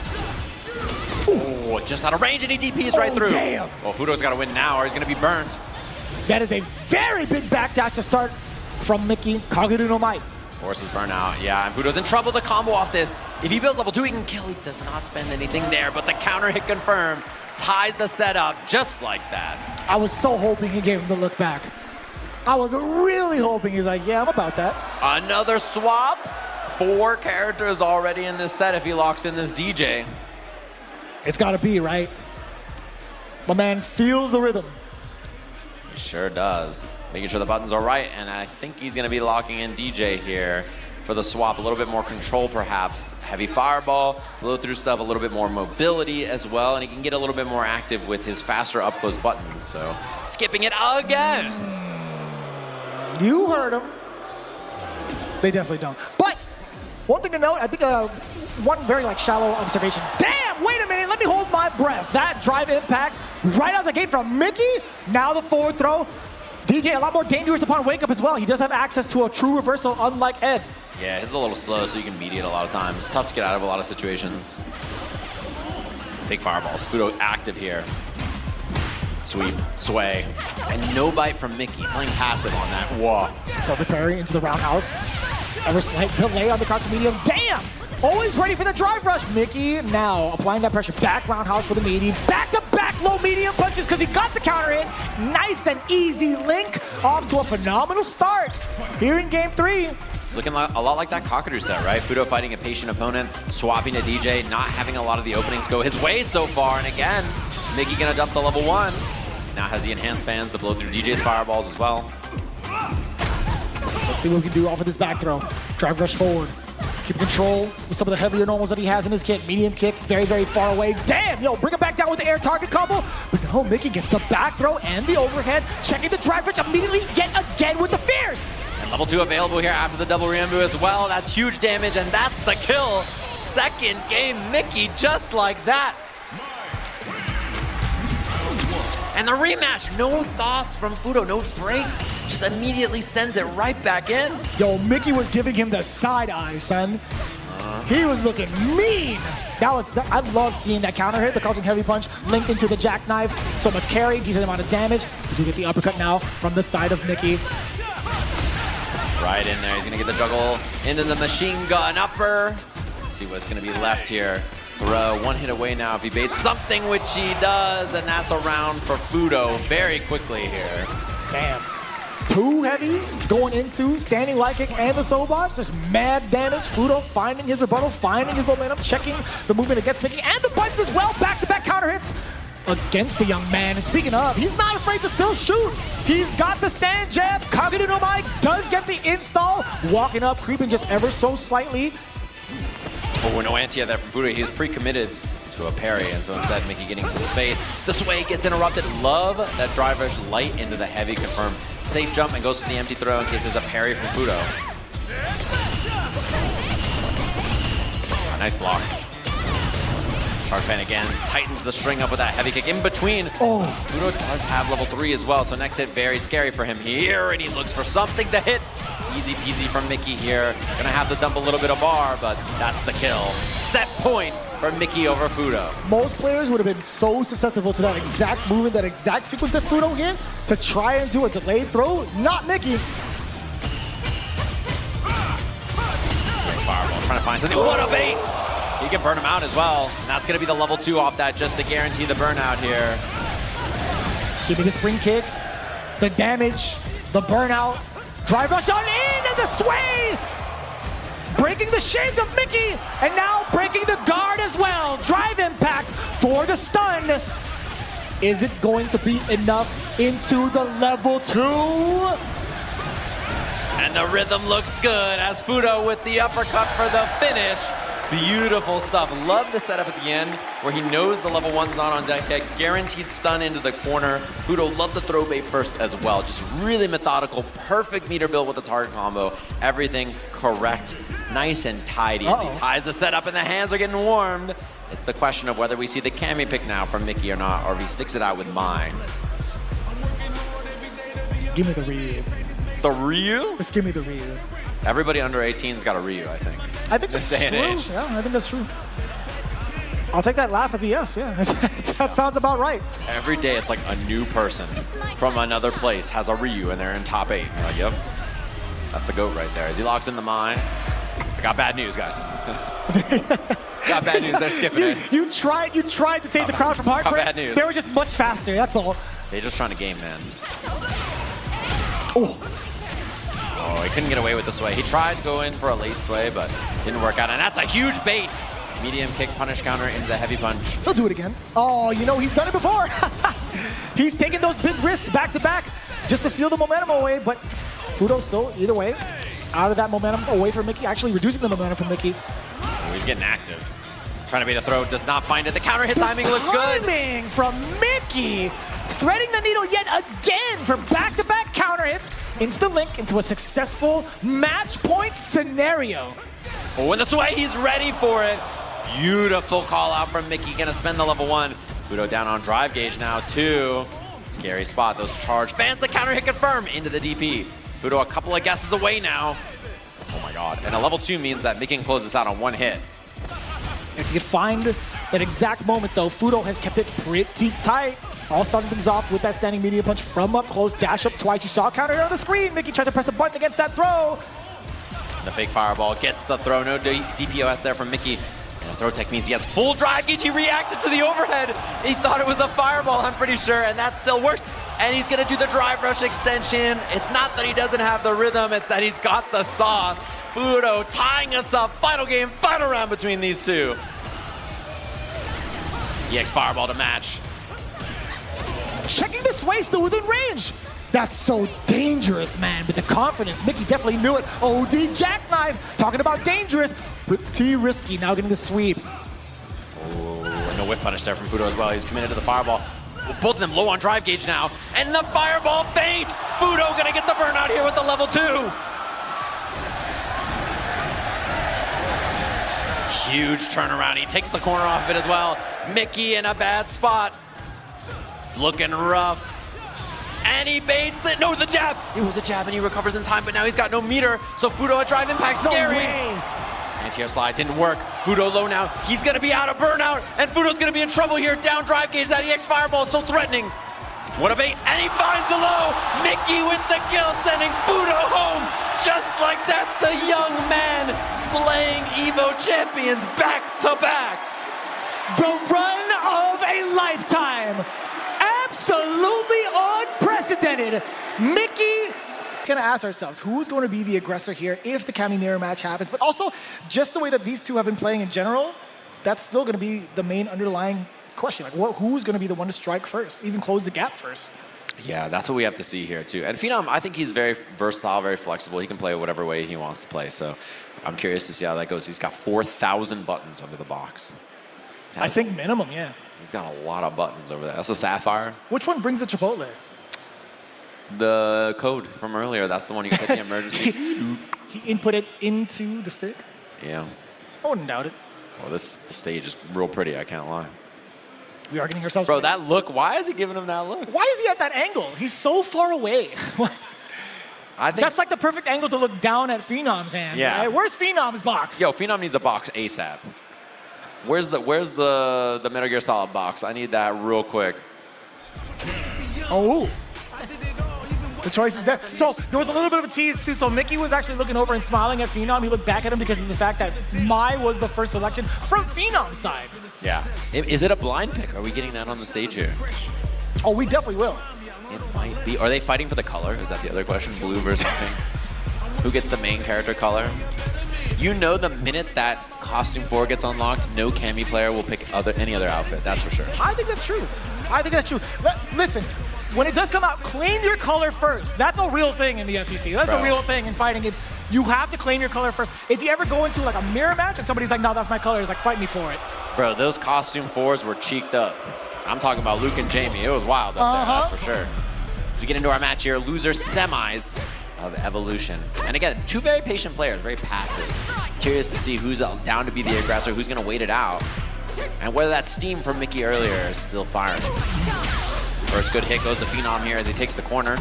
Oh, just out of range and he DPs right through. Damn. Well, Fuudo's got to win now or he's going to be burned. That is a very big backdash to start from Mickey. Cognitive no might. Forces burnout, yeah, and Fuudo's in trouble to combo off this. If he builds level 2, he can kill. He does not spend anything there, but the counter hit confirmed. Ties the setup just like that. I was so hoping he gave him the look back. I was really hoping he's like, yeah, I'm about that. Another swap. 4 characters already in this set if he locks in this DJ. It's got to be, right? My man feels the rhythm. He sure does. Making sure the buttons are right, and I think he's going to be locking in DJ here for the swap. A little bit more control, perhaps. Heavy fireball, blow through stuff, a little bit more mobility as well, and he can get a little bit more active with his faster up-close buttons. So, skipping it again. You heard him. They definitely don't. But one thing to note, I think one very shallow observation. Damn, wait a minute, let me hold my breath. That drive impact right out the gate from Mickey. Now the forward throw. DJ a lot more dangerous upon wake up as well. He does have access to a true reversal, unlike Ed. Yeah, his is a little slow, so you can mediate a lot of times. It's tough to get out of a lot of situations. Big fireballs. Fuudo active here. Sweep, sway, and no bite from Mickey. Playing passive on that. Whoa. Perfect parry into the roundhouse. Ever slight delay on the crouch medium. Damn! Always ready for the drive rush. Mickey now applying that pressure. Back roundhouse for the meaty. Back-to-back low medium punches because he got the counter hit. Nice and easy link. Off to a phenomenal start here in game 3. It's looking a lot like that Cockadoo set, right? Fuudo fighting a patient opponent, swapping to DJ, not having a lot of the openings go his way so far. And again, Mickey gonna dump the level 1. Now has the enhanced fans to blow through DJ's fireballs as well. Let's see what we can do off of this back throw. Drive rush forward. Keep control with some of the heavier normals that he has in his kit. Medium kick, very, very far away. Damn, yo, bring him back down with the air target combo. But no, Mickey gets the back throw and the overhead. Checking the drive rush immediately yet again with the fierce. And level 2 available here after the double Ryumbu as well. That's huge damage, and that's the kill. Second game, Mickey, just like that. And the rematch, no thoughts from Fuudo, no breaks, just immediately sends it right back in. Yo, Mickey was giving him the side eye, son. He was looking mean. I love seeing that counter hit, the crouching heavy punch linked into the jackknife. So much carry, decent amount of damage. We do get the uppercut now from the side of Mickey. Right in there, he's gonna get the juggle into the machine gun upper. See what's gonna be left here. Throw, one hit away now if he baits something, which he does, and that's a round for Fuudo very quickly here. Damn. 2 heavies going into standing light kick and the Sobot. Just mad damage. Fuudo finding his rebuttal, finding his momentum, checking the movement against Mickey and the buttons as well. Back-to-back counter hits against the young man. And speaking of, he's not afraid to still shoot. He's got the stand jab. Kagura no Mai does get the install. Walking up, creeping just ever so slightly. Oh, no anti there from Fuudo. He was pre-committed to a parry, and so instead Mickey getting some space. The sway gets interrupted. Love that drive rush light into the heavy confirmed. Safe jump and goes for the empty throw in case there's a parry from Fuudo. Nice block. Charge fan again, tightens the string up with that heavy kick in between. Oh. Fuudo does have level 3 as well, so next hit very scary for him here, and he looks for something to hit. Easy peasy from Mickey here. Gonna have to dump a little bit of bar, but that's the kill. Set point for Mickey over Fuudo. Most players would have been so susceptible to that exact movement, that exact sequence that Fuudo hit, to try and do a delayed throw. Not Mickey. Nice fireball, trying to find something. What a bait! He can burn him out as well. And that's gonna be the level 2 off that just to guarantee the burnout here. Give me the spring kicks, the damage, the burnout. Drive rush on in and the sway! Breaking the shades of Mickey, and now breaking the guard as well. Drive impact for the stun. Is it going to be enough into the level 2? And the rhythm looks good as Fuudo with the uppercut for the finish. Beautiful stuff. Love the setup at the end where he knows the level 1's not on deck yet. Guaranteed stun into the corner. Fuudo loved the throw bait first as well. Just really methodical. Perfect meter build with the target combo. Everything correct. Nice and tidy as he ties the setup and the hands are getting warmed. It's the question of whether we see the Kami pick now from Mickey or not, or if he sticks it out with mine. Give me the Ryu. The Ryu? Just give me the Ryu. Everybody under 18's got a Ryu, I think. I think that's true. Yeah, I think that's true. I'll take that laugh as a yes, yeah. That sounds about right. Every day it's like a new person from another place has a Ryu and they're in top 8. You're like, yep, that's the GOAT right there. As he locks in the mine. I got bad news, guys. Got bad news, they're skipping it. You tried to save the crowd from heartbreak. Bad news. They were just much faster, that's all. They're just trying to game, man. Oh. Oh, he couldn't get away with the sway. He tried to go in for a late sway, but didn't work out. And that's a huge bait. Medium kick, punish counter into the heavy punch. He'll do it again. Oh, you know, he's done it before. He's taken those big risks back to back just to steal the momentum away, but Fuudo still, either way, out of that momentum away from Mickey, actually reducing the momentum from Mickey. Oh, he's getting active. Trying to bait a throw, does not find it. The counter hit timing looks good. Timing from Mickey, threading the needle yet again for back-to-back counter hits into the link, into a successful match point scenario. Oh, and the sway, he's ready for it. Beautiful call out from Mickey, gonna spend the level 1. Fuudo down on drive gauge now, 2. Scary spot, those charge fans, the counter hit confirm into the DP. Fuudo a couple of guesses away now. Oh my God, and a level 2 means that Mickey can close this out on 1 hit. If you could find that exact moment though, Fuudo has kept it pretty tight. All starting things off with that standing medium punch from up close, dash up twice. You saw a counter on the screen. Mickey tried to press a button against that throw. The fake fireball gets the throw, no DPOS there from Mickey. And a throw tech means he has full drive gauge. He reacted to the overhead. He thought it was a fireball, I'm pretty sure, and that still works. And he's gonna do the drive rush extension. It's not that he doesn't have the rhythm, it's that he's got the sauce. Fuudo tying us up. Final game, final round between these two. EX fireball to match. Checking this way still within range. That's so dangerous, man. With the confidence, Mickey definitely knew it. OD jackknife, talking about dangerous. Pretty risky, now getting the sweep. Oh, no whip punish there from Fuudo as well. He's committed to the fireball. Both of them low on drive gauge now. And the fireball feint. Fuudo gonna get the burnout here with the level 2. Huge turnaround. He takes the corner off of it as well. Mickey in a bad spot. It's looking rough. And he baits it. No, the jab. It was a jab and he recovers in time, but now he's got no meter. So Fuudo a drive impact. Scary. No way. Anti-air slide didn't work. Fuudo low now. He's going to be out of burnout, and Fuudo's going to be in trouble here. Down drive gauge. That EX fireball is so threatening. What a bait, and he finds the low. MICKY with the kill, sending Fuudo home. Just like that, the young man slaying EVO champions back to back. The run of a lifetime. Absolutely unprecedented. MICKY, gonna ask ourselves, who's going to be the aggressor here if the Cammy mirror match happens? But also, just the way that these two have been playing in general, that's still gonna be the main underlying question. Like, who's gonna be the one to strike first, even close the gap first? Yeah, that's what we have to see here too. And Phenom, I think he's very versatile, very flexible. He can play whatever way he wants to play. So I'm curious to see how that goes. He's got 4,000 buttons under the box. I think minimum, yeah. He's got a lot of buttons over there. That's a Sapphire. Which one brings the Chipotle? The code from earlier, that's the one you get the emergency. He input it into the stick? Yeah. I wouldn't doubt it. Well, this stage is real pretty, I can't lie. We are getting ourselves. Bro, that look, why is he giving him that look? Why is he at that angle? He's so far away. I think that's like the perfect angle to look down at Phenom's hand. Yeah. Right? Where's Phenom's box? Yo, Phenom needs a box ASAP. Where's the Metal Gear Solid box? I need that real quick. Oh. The choice is there. So there was a little bit of a tease too. So MICKY was actually looking over and smiling at Phenom. He looked back at him because of the fact that Mai was the first selection from Phenom's side. Yeah. Is it a blind pick? Are we getting that on the stage here? Oh, we definitely will. It might be. Are they fighting for the color? Is that the other question? Blue versus pink? Who gets the main character color? You know the minute that Costume 4 gets unlocked, no Cammy player will pick any other outfit. That's for sure. I think that's true. I think that's true. Listen, when it does come out, claim your color first. That's a real thing in the FGC. That's a real thing in fighting games. You have to claim your color first. If you ever go into like a mirror match and somebody's like, no, that's my color, it's like, fight me for it. Bro, those Costume 4s were cheeked up. I'm talking about Luke and Jamie. It was wild up there, that's for sure. So we get into our match here, loser semis of Evolution. And again, two very patient players, very passive. Curious to see who's down to be the aggressor, who's gonna wait it out, and whether that steam from MICKY earlier is still firing. First good hit goes to Phenom here as he takes the corner.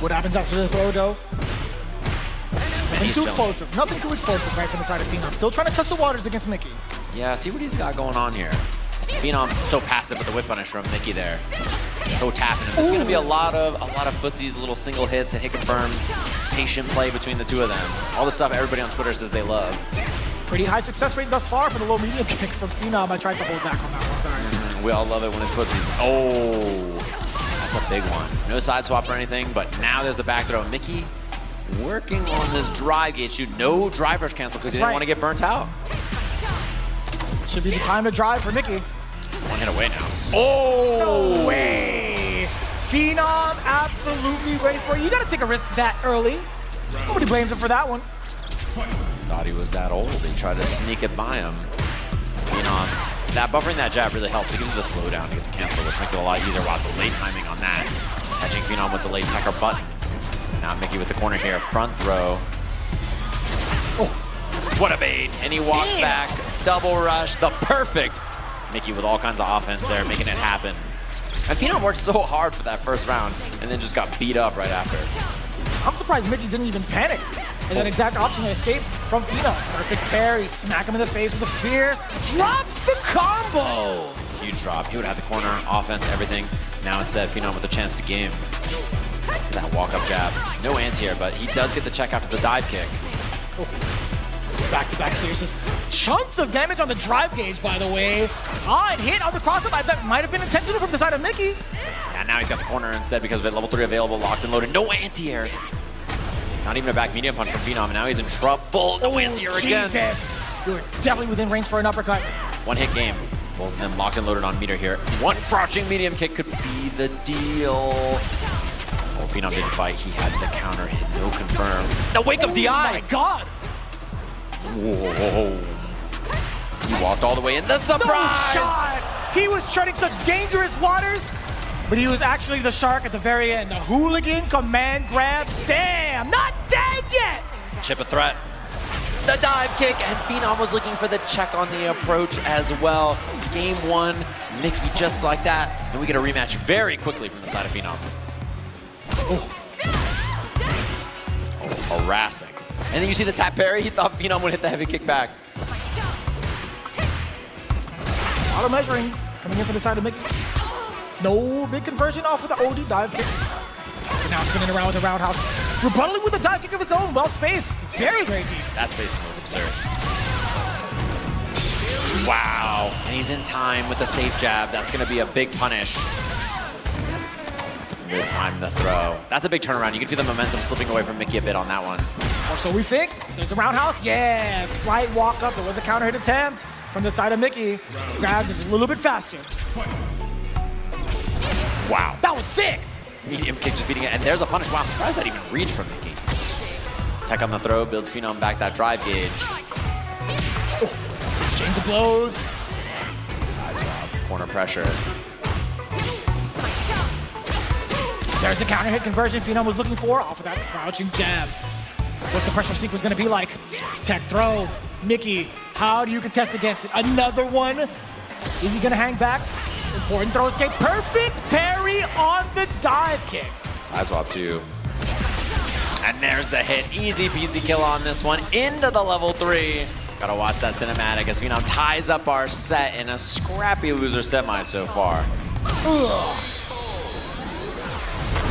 What happens after the throw, though? Nothing too explosive. Nothing too explosive right from the side of Phenom. Still trying to test the waters against MICKY. Yeah, see what he's got going on here. Phenom so passive with the whip punish from MICKY there. Toe tapping him. It's going to be a lot of footsies, little single hits and hit confirms. Patient play between the two of them. All the stuff everybody on Twitter says they love. Pretty high success rate thus far for the low medium kick from Phenom. I tried to hold back on that one. Sorry. We all love it when it's footsies. Oh, that's a big one. No side swap or anything, but now there's the back throw. MICKY working on this drive gauge. Shoot, no drive rush cancel because he didn't want to get burnt out. Should be the time to drive for MICKY. One hit away now. Oh! No way! Phenom absolutely ready for it. You gotta take a risk that early. Nobody blames him for that one. Thought he was that old. They tried to sneak it by him. Phenom. That buffering that jab really helps. It gives him the slowdown to get the cancel, which makes it a lot easier. Wow, delay timing on that. Catching Phenom with delayed tech or buttons. Now MICKY with the corner here. Front throw. Oh, what a bait. And he walks back. Double rush. The perfect MICKY with all kinds of offense there, making it happen. And Phenom worked so hard for that first round and then just got beat up right after. I'm surprised MICKY didn't even panic. And then exact option to escape from Phenom. Perfect parry, smack him in the face with a fierce, drops the combo! Huge drop. He would have the corner, offense, everything. Now instead, Phenom with a chance to game. That walk-up jab. No anti-air, but he does get the check after the dive kick. Back-to-back fierces. Chunks of damage on the drive gauge, by the way. And hit on the cross-up. That might have been intentional from the side of MICKY. And now he's got the corner instead because of it. Level 3 available, locked and loaded. No anti-air. Not even a back medium punch from Phenom, and now he's in trouble. No anti-air again. Jesus! We were definitely within range for an uppercut. One hit game. Both of them locked and loaded on meter here. One crouching medium kick could be the deal. Oh, Phenom didn't fight. He had the counter hit. No confirm. The wake of DI! Oh my god! Whoa. He walked all the way in. The surprise! No shot! He was treading such dangerous waters, but he was actually the shark at the very end. The hooligan command grab. Damn, not dead yet! Chip a threat. The dive kick, and Phenom was looking for the check on the approach as well. Game 1, MICKY just like that. And we get a rematch very quickly from the side of Phenom. Oh, harassing. And then you see the tap parry. He thought Phenom would hit the heavy kick back. Auto measuring coming in from the side of Mickey. No big conversion off of the OD dive kick. And now spinning around with the roundhouse. Rebuttaling with a dive kick of his own. Well spaced. Very, very deep. That spacing was absurd. Wow. And he's in time with a safe jab. That's going to be a big punish. This time the throw. That's a big turnaround. You can feel the momentum slipping away from Mickey a bit on that one. Or so we think. There's a roundhouse. Yeah. Slight walk up. There was a counter hit attempt from the side of Mickey. Grab just a little bit faster. Wow. That was sick. Medium kick just beating it. And there's a punish. Wow, I'm surprised that even reached from Mickey. Tech on the throw. Builds Phenom back that drive gauge. Oh, exchange of blows. Side swap. Corner pressure. There's the counter hit conversion Phenom was looking for off of that crouching jab. What's the pressure sequence going to be like? Tech throw. Mickey, how do you contest against it? Another one. Is he going to hang back? Important throw escape. Perfect parry on the dive kick. Side swap too. And there's the hit. Easy peasy kill on this one. Into the level 3. Gotta watch that cinematic as Phenom ties up our set in a scrappy loser semi so far. Ugh.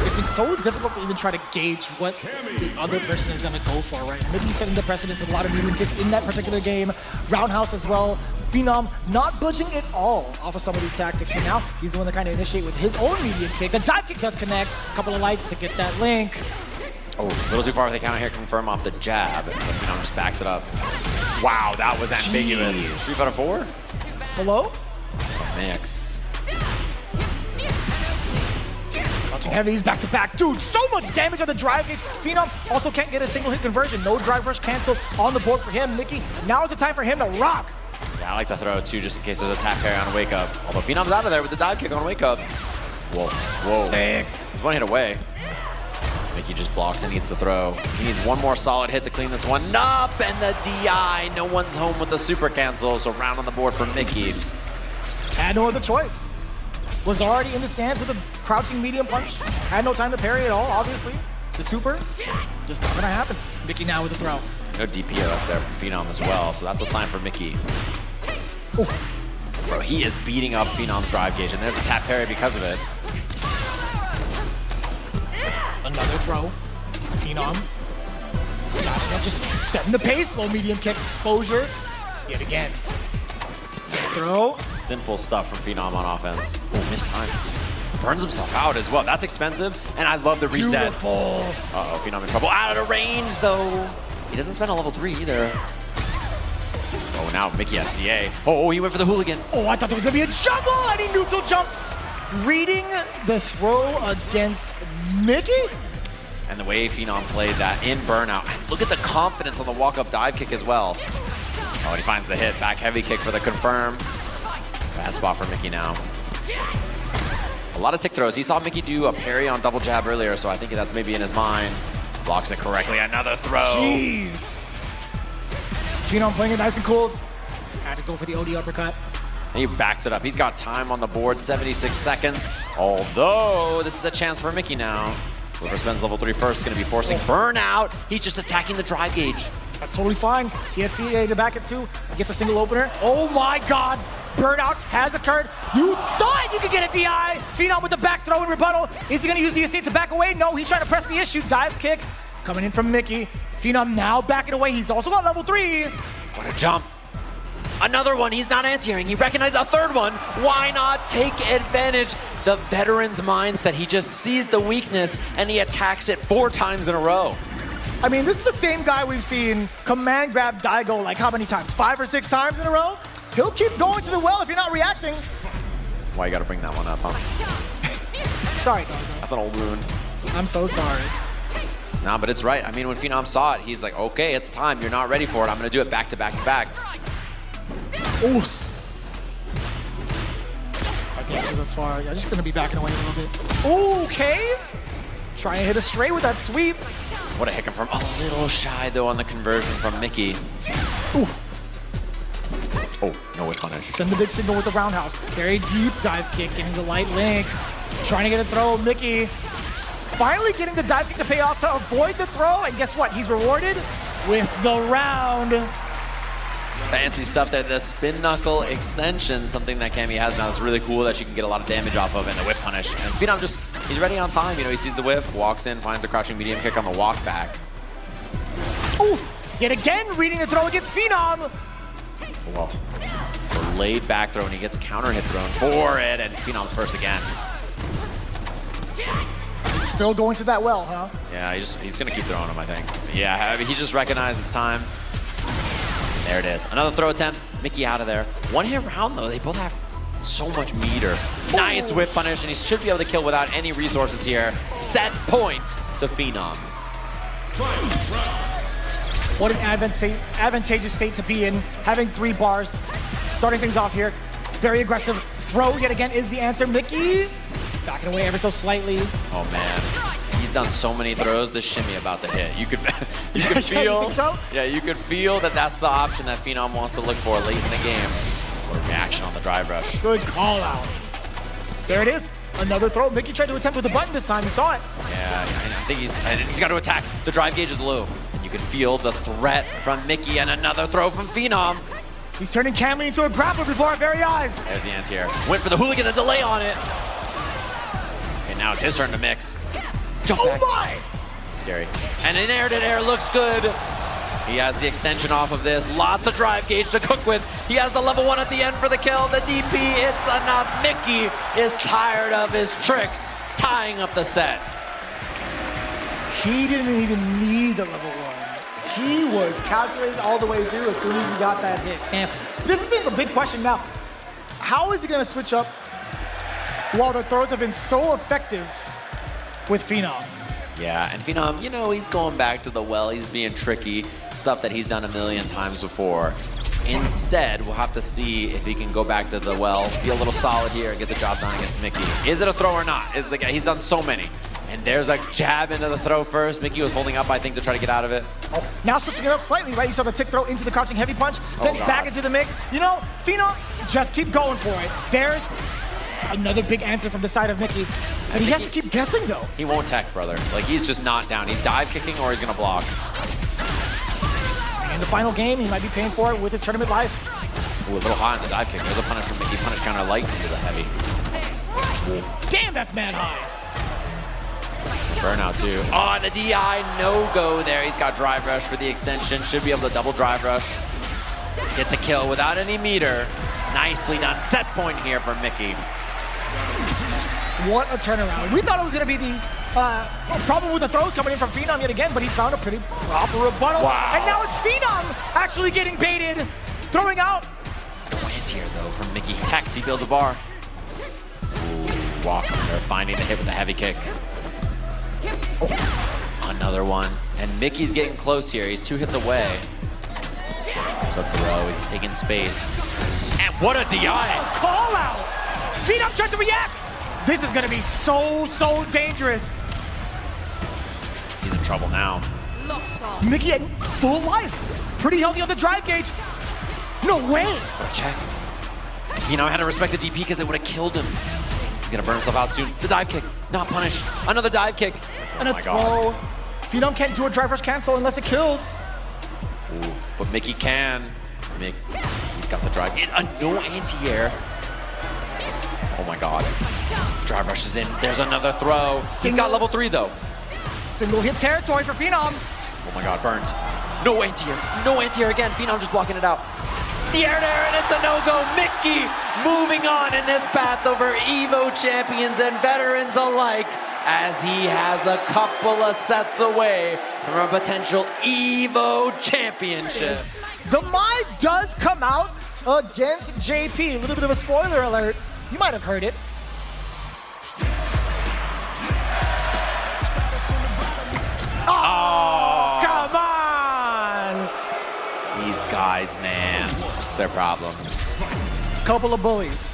It's been so difficult to even try to gauge what the other person is going to go for, right? Mickey setting the precedence with a lot of medium kicks in that particular game. Roundhouse as well. Phenom not budging at all off of some of these tactics, but now he's the one to kind of initiate with his own medium kick. The dive kick does connect. A couple of lights to get that link. Oh, a little too far with the counter here. Confirm off the jab. So Phenom just backs it up. Wow, that was ambiguous. Jeez. 3 out of 4? Below? Mix. Crouching heavies back to back. Dude, so much damage on the drive gauge. Phenom also can't get a single hit conversion. No drive rush cancel on the board for him. Mickey, now is the time for him to rock. Yeah, I like the throw too, just in case there's a tap parry on wake up. Although Phenom's out of there with the dive kick on wake up. Whoa, whoa. Sick. He's one hit away. Mickey just blocks and needs to throw. He needs one more solid hit to clean this one up, and the DI. No one's home with the super cancel, so round on the board for Mickey. Had no other choice. Was already in the stands with a crouching medium punch. Had no time to parry at all, obviously. The super, just not gonna happen. Mickey now with the throw. No DPS there from Phenom as well, so that's a sign for Mickey. Ooh. Bro, he is beating up Phenom's drive gauge, and there's a tap parry because of it. Another throw. Phenom. Flashing up, just setting the pace. Low medium kick exposure. Yet again. Throw. Simple stuff from Phenom on offense. Oh, missed time. Burns himself out as well. That's expensive, and I love the reset. Beautiful. Uh-oh, Phenom in trouble. Out of range, though. He doesn't spend a level 3 either. So now Mickey SCA. Oh, he went for the hooligan. Oh, I thought there was gonna be a juggle, and he neutral jumps. Reading the throw against Mickey. And the way Phenom played that in burnout. And look at the confidence on the walk-up dive kick as well. Oh, and he finds the hit. Back heavy kick for the confirm. Bad spot for Mickey now. A lot of tick throws. He saw Mickey do a parry on double jab earlier, so I think that's maybe in his mind. Blocks it correctly. Another throw. Jeez. Phenom playing it nice and cool. Had to go for the OD uppercut. And he backs it up. He's got time on the board, 76 seconds. Although, this is a chance for Mickey now. Whoever spends level 3 first is going to be forcing burnout. He's just attacking the drive gauge. That's totally fine. He has CA to back it too. He gets a single opener. Oh my God. Burnout has occurred. You thought you could get a DI. Phenom with the back throw and rebuttal. Is he going to use the estate to back away? No, he's trying to press the issue. Dive kick coming in from Mickey. Phenom now backing away. He's also got level 3. What a jump. Another one. He's not anti-airing. He recognized a third one. Why not take advantage? The veteran's mindset. He just sees the weakness and he attacks it 4 times in a row. I mean, this is the same guy we've seen command grab Daigo like how many times? 5 or 6 times in a row? He'll keep going to the well if you're not reacting. Why you gotta bring that one up, huh? Sorry, Daigo. That's an old wound. I'm so sorry. Nah, but it's right. I mean, when Phenom saw it, he's like, okay, it's time. You're not ready for it. I'm gonna do it back to back to back. Oof. I think she's as far. Yeah, just gonna be backing away a little bit. Okay. Trying to hit a straight with that sweep. What a hit from a little shy though on the conversion from Mickey. Ooh. Oh, no way punish. Send the big signal with the roundhouse. Very deep dive kick, getting the light link. Trying to get a throw, Mickey. Finally getting the dive kick to pay off to avoid the throw, and guess what? He's rewarded with the round. Fancy stuff there. The spin knuckle extension, something that Cammy has now that's really cool that she can get a lot of damage off of, and the whip punish. And Phenom just, he's ready on time. You know, he sees the whip, walks in, finds a crouching medium kick on the walk back. Oof! Yet again, reading the throw against Phenom. Whoa. The laid back throw, and he gets counter hit thrown for it, and Phenom's first again. Still going to that well, huh? Yeah, he's gonna keep throwing him, I think. Yeah, I mean, he just recognized it's time. There it is. Another throw attempt. Mickey out of there. One hit round, though. They both have so much meter. Nice whip punish, and he should be able to kill without any resources here. Set point to Phenom. What an advantageous state to be in. Having 3 bars. Starting things off here. Very aggressive. Throw yet again is the answer. Mickey backing away ever so slightly. Oh, man. He's done so many throws, this shimmy about to hit. You could feel, you think so? Yeah, you could feel that that's the option that Phenom wants to look for late in the game. What a reaction on the drive rush. Good call out. There it is. Another throw. Mickey tried to attempt with the button this time. You saw it. Yeah, I think he's got to attack. The drive gauge is low. You can feel the threat from Mickey, and another throw from Phenom. He's turning Cammy into a grappler before our very eyes. There's the anti-air. Went for the hooligan, the delay on it. And now it's his turn to mix. Jump back. My! Scary. And an air-to-air looks good. He has the extension off of this. Lots of drive gauge to cook with. He has the level 1 at the end for the kill. The DP, it's enough. Mickey is tired of his tricks, tying up the set. He didn't even need the level 1. He was calculated all the way through as soon as he got that hit. And this has been the big question now. How is he going to switch up while the throws have been so effective with Phenom? Yeah, and Phenom, you know, he's going back to the well. He's being tricky, stuff that he's done a million times before. Instead, we'll have to see if he can go back to the well, be a little solid here, and get the job done against Mickey. Is it a throw or not? Is the guy? He's done so many. And there's a jab into the throw first. Mickey was holding up, I think, to try to get out of it. Oh, now switching it up slightly, right? You saw the tick throw into the crouching heavy punch, then back into the mix. You know, Phenom, just keep going for it. There's another big answer from the side of Mickey. And he has to keep guessing, though. He won't tech, brother. Like, he's just not down. He's dive kicking or he's going to block. In the final game, he might be paying for it with his tournament life. Ooh, a little high on the dive kick. There's a punish from Mickey. Punish counter light into the heavy. Ooh. Damn, that's man high. Burnout, too. Oh, the DI no-go there. He's got drive rush for the extension. Should be able to double drive rush. Get the kill without any meter. Nicely done. Set point here for Mickey. What a turnaround. We thought it was going to be the problem with the throws coming in from Phenom yet again, but he's found a pretty proper rebuttal. Wow. And now it's Phenom actually getting baited, throwing out. Anti-air, though, from Mickey. Techs, he builds a bar. Ooh, Walker there, finding the hit with the heavy kick. Oh, another one. And Mickey's getting close here. He's 2 hits away. So throw, he's taking space. And what a DI! Call out! Phenom tried to react! This is gonna be so dangerous. He's in trouble now. Mickey at full life. Pretty healthy on the drive gauge. No way! What a check. You know, I had to respect the DP because it would have killed him. He's gonna burn himself out soon. The dive kick, not punish. Another dive kick. And oh a my throw. God. Phenom can't do a drive rush cancel unless it kills. Ooh, but Mickey can. He's got the drive. No anti-air. Oh my God. Drive rush is in. There's another throw. He's got level 3 though. Single hit territory for Phenom. Oh my God, burns. No anti-air. No anti-air again. Phenom just blocking it out. The air to air, and it's a no-go. Mickey moving on in this path over EVO champions and veterans alike, as he has a couple of sets away from a potential EVO championship. The Mai does come out against JP. A little bit of a spoiler alert. You might have heard it. Oh, come on! These guys, man, it's their problem. Couple of bullies.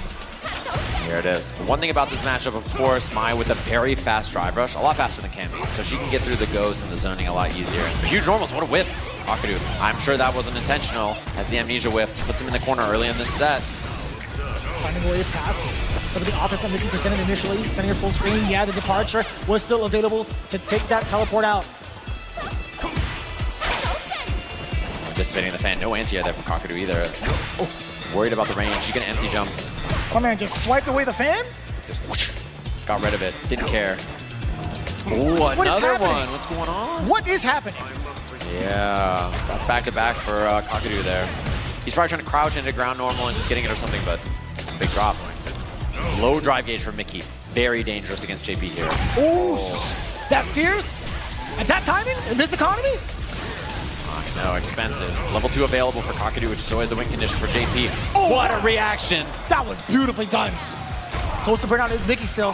Here it is. One thing about this matchup, of course, Mai with a very fast drive rush, a lot faster than Cammy, so she can get through the ghost and the zoning a lot easier. And huge normals, what a whip. Kakadu, I'm sure that wasn't intentional, as the amnesia whiff puts him in the corner early in this set. Finding a way to pass some of the offense that Mickey presented initially, sending her full screen. Yeah, the departure was still available to take that teleport out. Dissipating the fan. No anti-air there from Kakadu either. Oh, worried about the range. She can empty jump. My man just swiped away the fan? Just whoosh, got rid of it. Didn't care. Ooh, another one. What's going on? What is happening? Yeah, that's back-to-back for Kakadu there. He's probably trying to crouch into ground normal and just getting it or something, but it's a big drop. Low drive gauge for Mickey. Very dangerous against JP here. Ooh, that fierce? At that timing? In this economy? I know, expensive. Level 2 available for Kakadu, which is always the win condition for JP. Oh, what a reaction! That was beautifully done. Close to burnout is Mickey still.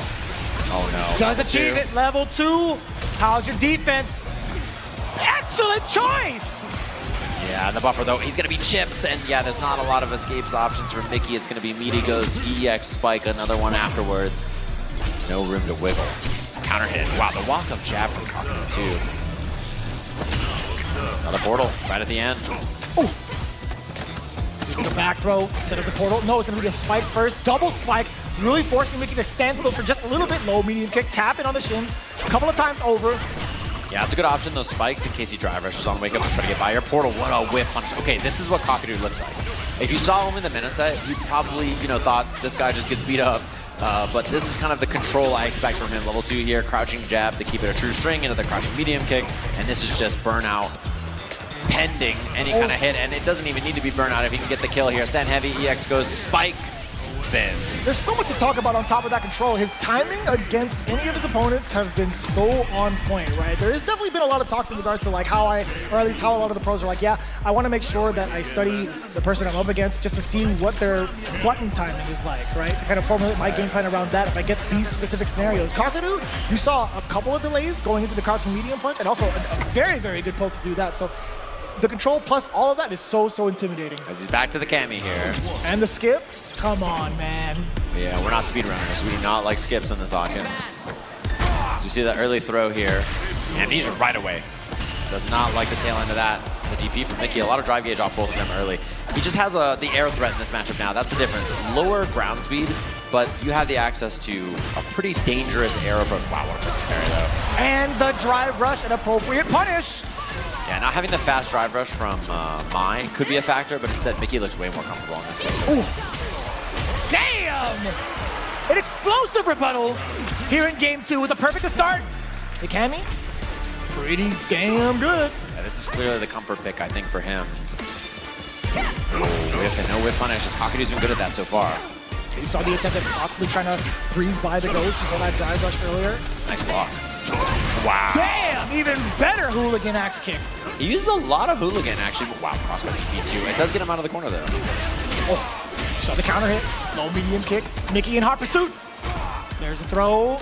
Oh no. Does achieve it. Level 2. How's your defense? Excellent choice! Yeah, the buffer though, he's gonna be chipped, and yeah, there's not a lot of escapes options for Mickey. It's gonna be meaty goes EX spike, another one afterwards. No room to wiggle. Counter hit. Wow, the walk-up jab from Kakadu too. Another portal right at the end. Ooh. The back throw instead of the portal. No, it's gonna be a spike first. Double spike, really forcing Mickey to stand still for just a little bit. Low medium kick, tap in on the shins, a couple of times over. Yeah, it's a good option, those spikes, in case he drive rushes on wake up and try to get by your portal. What a whip punch. Okay, this is what Kakadu looks like. If you saw him in the meta set, you probably, thought this guy just gets beat up. But this is kind of the control I expect from him. Level 2 here, crouching jab to keep it a true string into the crouching medium kick. And this is just burnout pending any kind of hit. And it doesn't even need to be burnout if he can get the kill here. Stand heavy, EX goes spike. Spin. There's so much to talk about on top of that control. His timing against any of his opponents have been so on point, right? There has definitely been a lot of talks in regards to like how or at least how a lot of the pros are like, yeah, I want to make sure that I study the person I'm up against just to see what their button timing is like, right? To kind of formulate my game plan around that if I get these specific scenarios. Kakadu, you saw a couple of delays going into the crouching medium punch and also a very, very good poke to do that. So the control plus all of that is so intimidating. As he's back to the Kami here. And the skip. Come on, man. Yeah, we're not speedrunners. We do not like skips in this audience. So you see that early throw here. Amnesia right away. Does not like the tail end of that. It's a DP from Mickey. A lot of drive gauge off both of them early. He just has the air threat in this matchup now. That's the difference. Lower ground speed, but you have the access to a pretty dangerous air approach. Wow, what a perfect parry though. And the drive rush, an appropriate punish. Yeah, not having the fast drive rush from Mai could be a factor, but instead Mickey looks way more comfortable in this game. So. Damn! An explosive rebuttal here in game 2 with a perfect to start. The Kami, pretty damn good. Yeah, this is clearly the comfort pick, I think, for him. Oh, whiff and no whiff punish. Kakadu's been good at that so far. You saw the attempt at possibly trying to breeze by the ghost. You saw that drive rush earlier. Nice block. Wow. Damn! Even better hooligan axe kick. He used a lot of hooligan, actually. Wow, crossbar DP too. It does get him out of the corner, though. Oh. Saw the counter hit, low medium kick, Mickey in hot pursuit. There's the throw.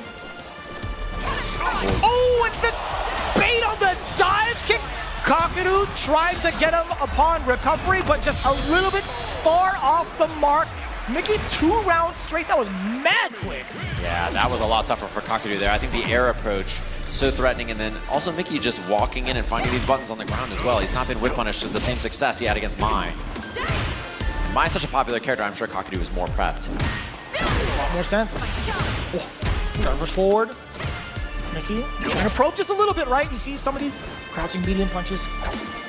Oh, and the bait on the dive kick. Kakadu tried to get him upon recovery, but just a little bit far off the mark. Mickey 2 rounds straight, that was mad quick. Yeah, that was a lot tougher for Kakadu there. I think the air approach, so threatening, and then also Mickey just walking in and finding these buttons on the ground as well. He's not been whip punished with the same success he had against Mai. Mai's such a popular character, I'm sure Kakadu is more prepped. Makes a lot more sense. Oh, driver forward. Mickey trying to probe just a little bit, right? You see some of these crouching medium punches.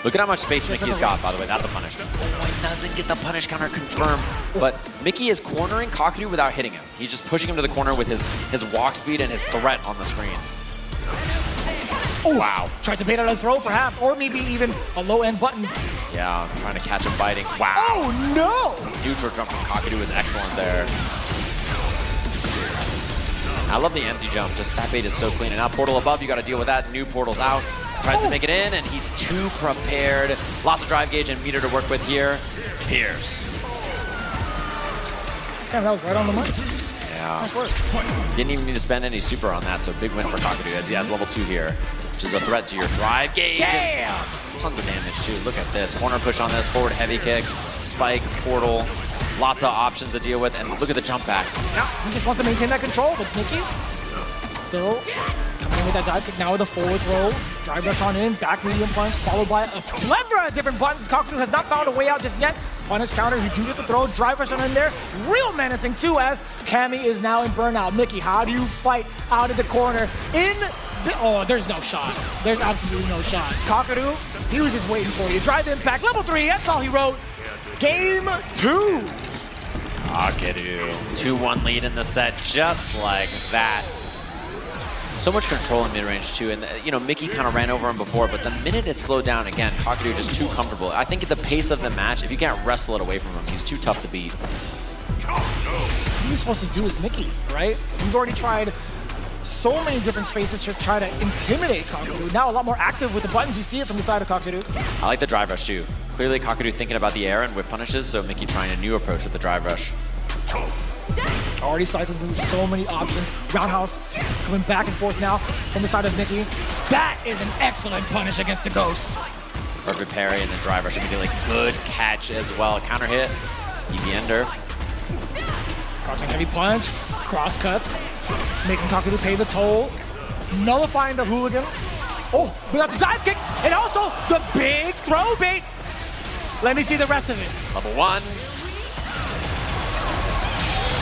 Look at how much space Mickey's got, by the way. That's a punish. Oh, he doesn't get the punish counter confirmed. But Mickey is cornering Kakadu without hitting him. He's just pushing him to the corner with his walk speed and his threat on the screen. Oh, wow. Tried to bait out a throw, perhaps, or maybe even a low-end button. Yeah, trying to catch him biting. Wow. Oh, no! Neutral jump from Kakadu is excellent there. I love the empty jump. Just that bait is so clean. And now portal above, you got to deal with that. New portal's out. Tries to make it in, and he's too prepared. Lots of drive gauge and meter to work with here. Pierce. Damn, that was right on the money. Yeah. Nice work. Didn't even need to spend any super on that, so big win for Kakadu as he has level 2 here, which is a threat to your drive gauge. Damn! Tons of damage too. Look at this. Corner push on this, forward heavy kick, spike, portal. Lots of options to deal with, and look at the jump back. Yeah, he just wants to maintain that control with Mickey. Still coming in with that dive kick now with a forward throw. Drive rush on in, back medium punch, followed by a plethora of different buttons. Kakadu has not found a way out just yet. Punish counter, you do get the throw, drive rush on in there. Real menacing too, as Kami is now in burnout. Mickey, how do you fight out of the corner in Oh, there's no shot. There's absolutely no shot. Kakadu, he was just waiting for you. Drive impact, level 3, that's all he wrote. Game 2. Kakadu, 2-1 lead in the set, just like that. So much control in mid-range too, and you know, Mickey kind of ran over him before, but the minute it slowed down again, Kakadu just too comfortable. I think at the pace of the match, if you can't wrestle it away from him, he's too tough to beat. What are you supposed to do as Mickey, right? You've already tried so many different spaces to try to intimidate Kakadu. Now a lot more active with the buttons. You see it from the side of Kakadu. I like the drive rush too. Clearly Kakadu thinking about the air and whip punishes, so Mickey trying a new approach with the drive rush. Already cycling through so many options. Roundhouse coming back and forth now from the side of Mickey. That is an excellent punish against the Ghost. Perfect parry and then drive rush immediately. Good catch as well. Counter hit. EV ender. Crouching heavy punch. Cross cuts. Making Kakadu pay the toll. Nullifying the hooligan. Oh, we got the dive kick. And also the big throw bait. Let me see the rest of it. Level 1.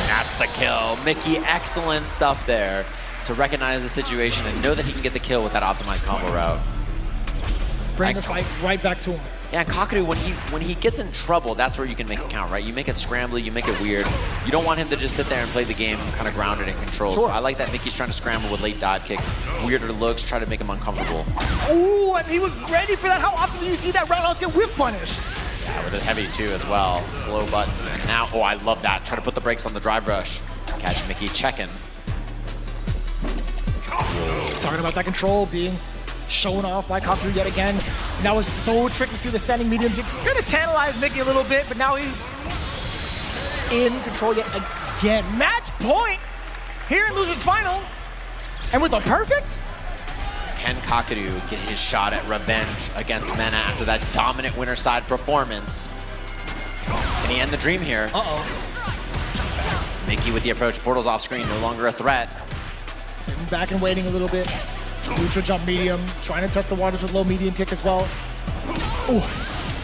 That's the kill. Mickey, excellent stuff there to recognize the situation and know that he can get the kill with that optimized combo route. Bring the fight right back to him. Yeah, and Kakadu, when he gets in trouble, that's where you can make it count, right? You make it scrambly, you make it weird. You don't want him to just sit there and play the game kind of grounded and controlled. Sure. So I like that Mickey's trying to scramble with late dot kicks, weirder looks, try to make him uncomfortable. Ooh, and he was ready for that. How often do you see that roundhouse get whiff punished? Yeah, with a heavy too as well. Slow button. And now, oh, I love that. Try to put the brakes on the drive rush. Catch Mickey checking. Talking about that control being shown off by Kakadu yet again. And that was so tricky to the standing medium kick. It's gonna tantalize Mickey a little bit, but now he's in control yet again. Match point here in Losers Final. And with a perfect. Can Kakadu get his shot at revenge against Mena after that dominant winner side performance? Can he end the dream here? Uh-oh. Mickey with the approach, portals off screen, no longer a threat. Sitting back and waiting a little bit. Neutral jump medium, trying to test the waters with low medium kick as well. Ooh.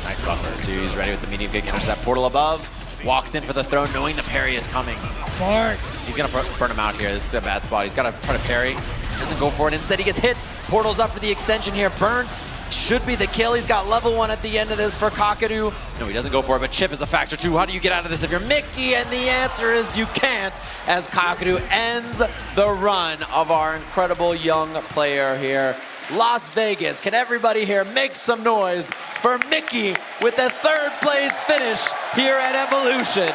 Nice buffer too, he's ready with the medium kick, intercept, portal above. Walks in for the throw, knowing the parry is coming. Smart. He's gonna burn him out here, this is a bad spot. He's gotta try to parry, doesn't go for it, instead he gets hit. Portal's up for the extension here, burns. Should be the kill, he's got level 1 at the end of this for Kakadu. No, he doesn't go for it, but chip is a factor too. How do you get out of this if you're Mickey? And the answer is you can't, as Kakadu ends the run of our incredible young player here. Las Vegas, can everybody here make some noise for Mickey with the 3rd place finish here at Evolution?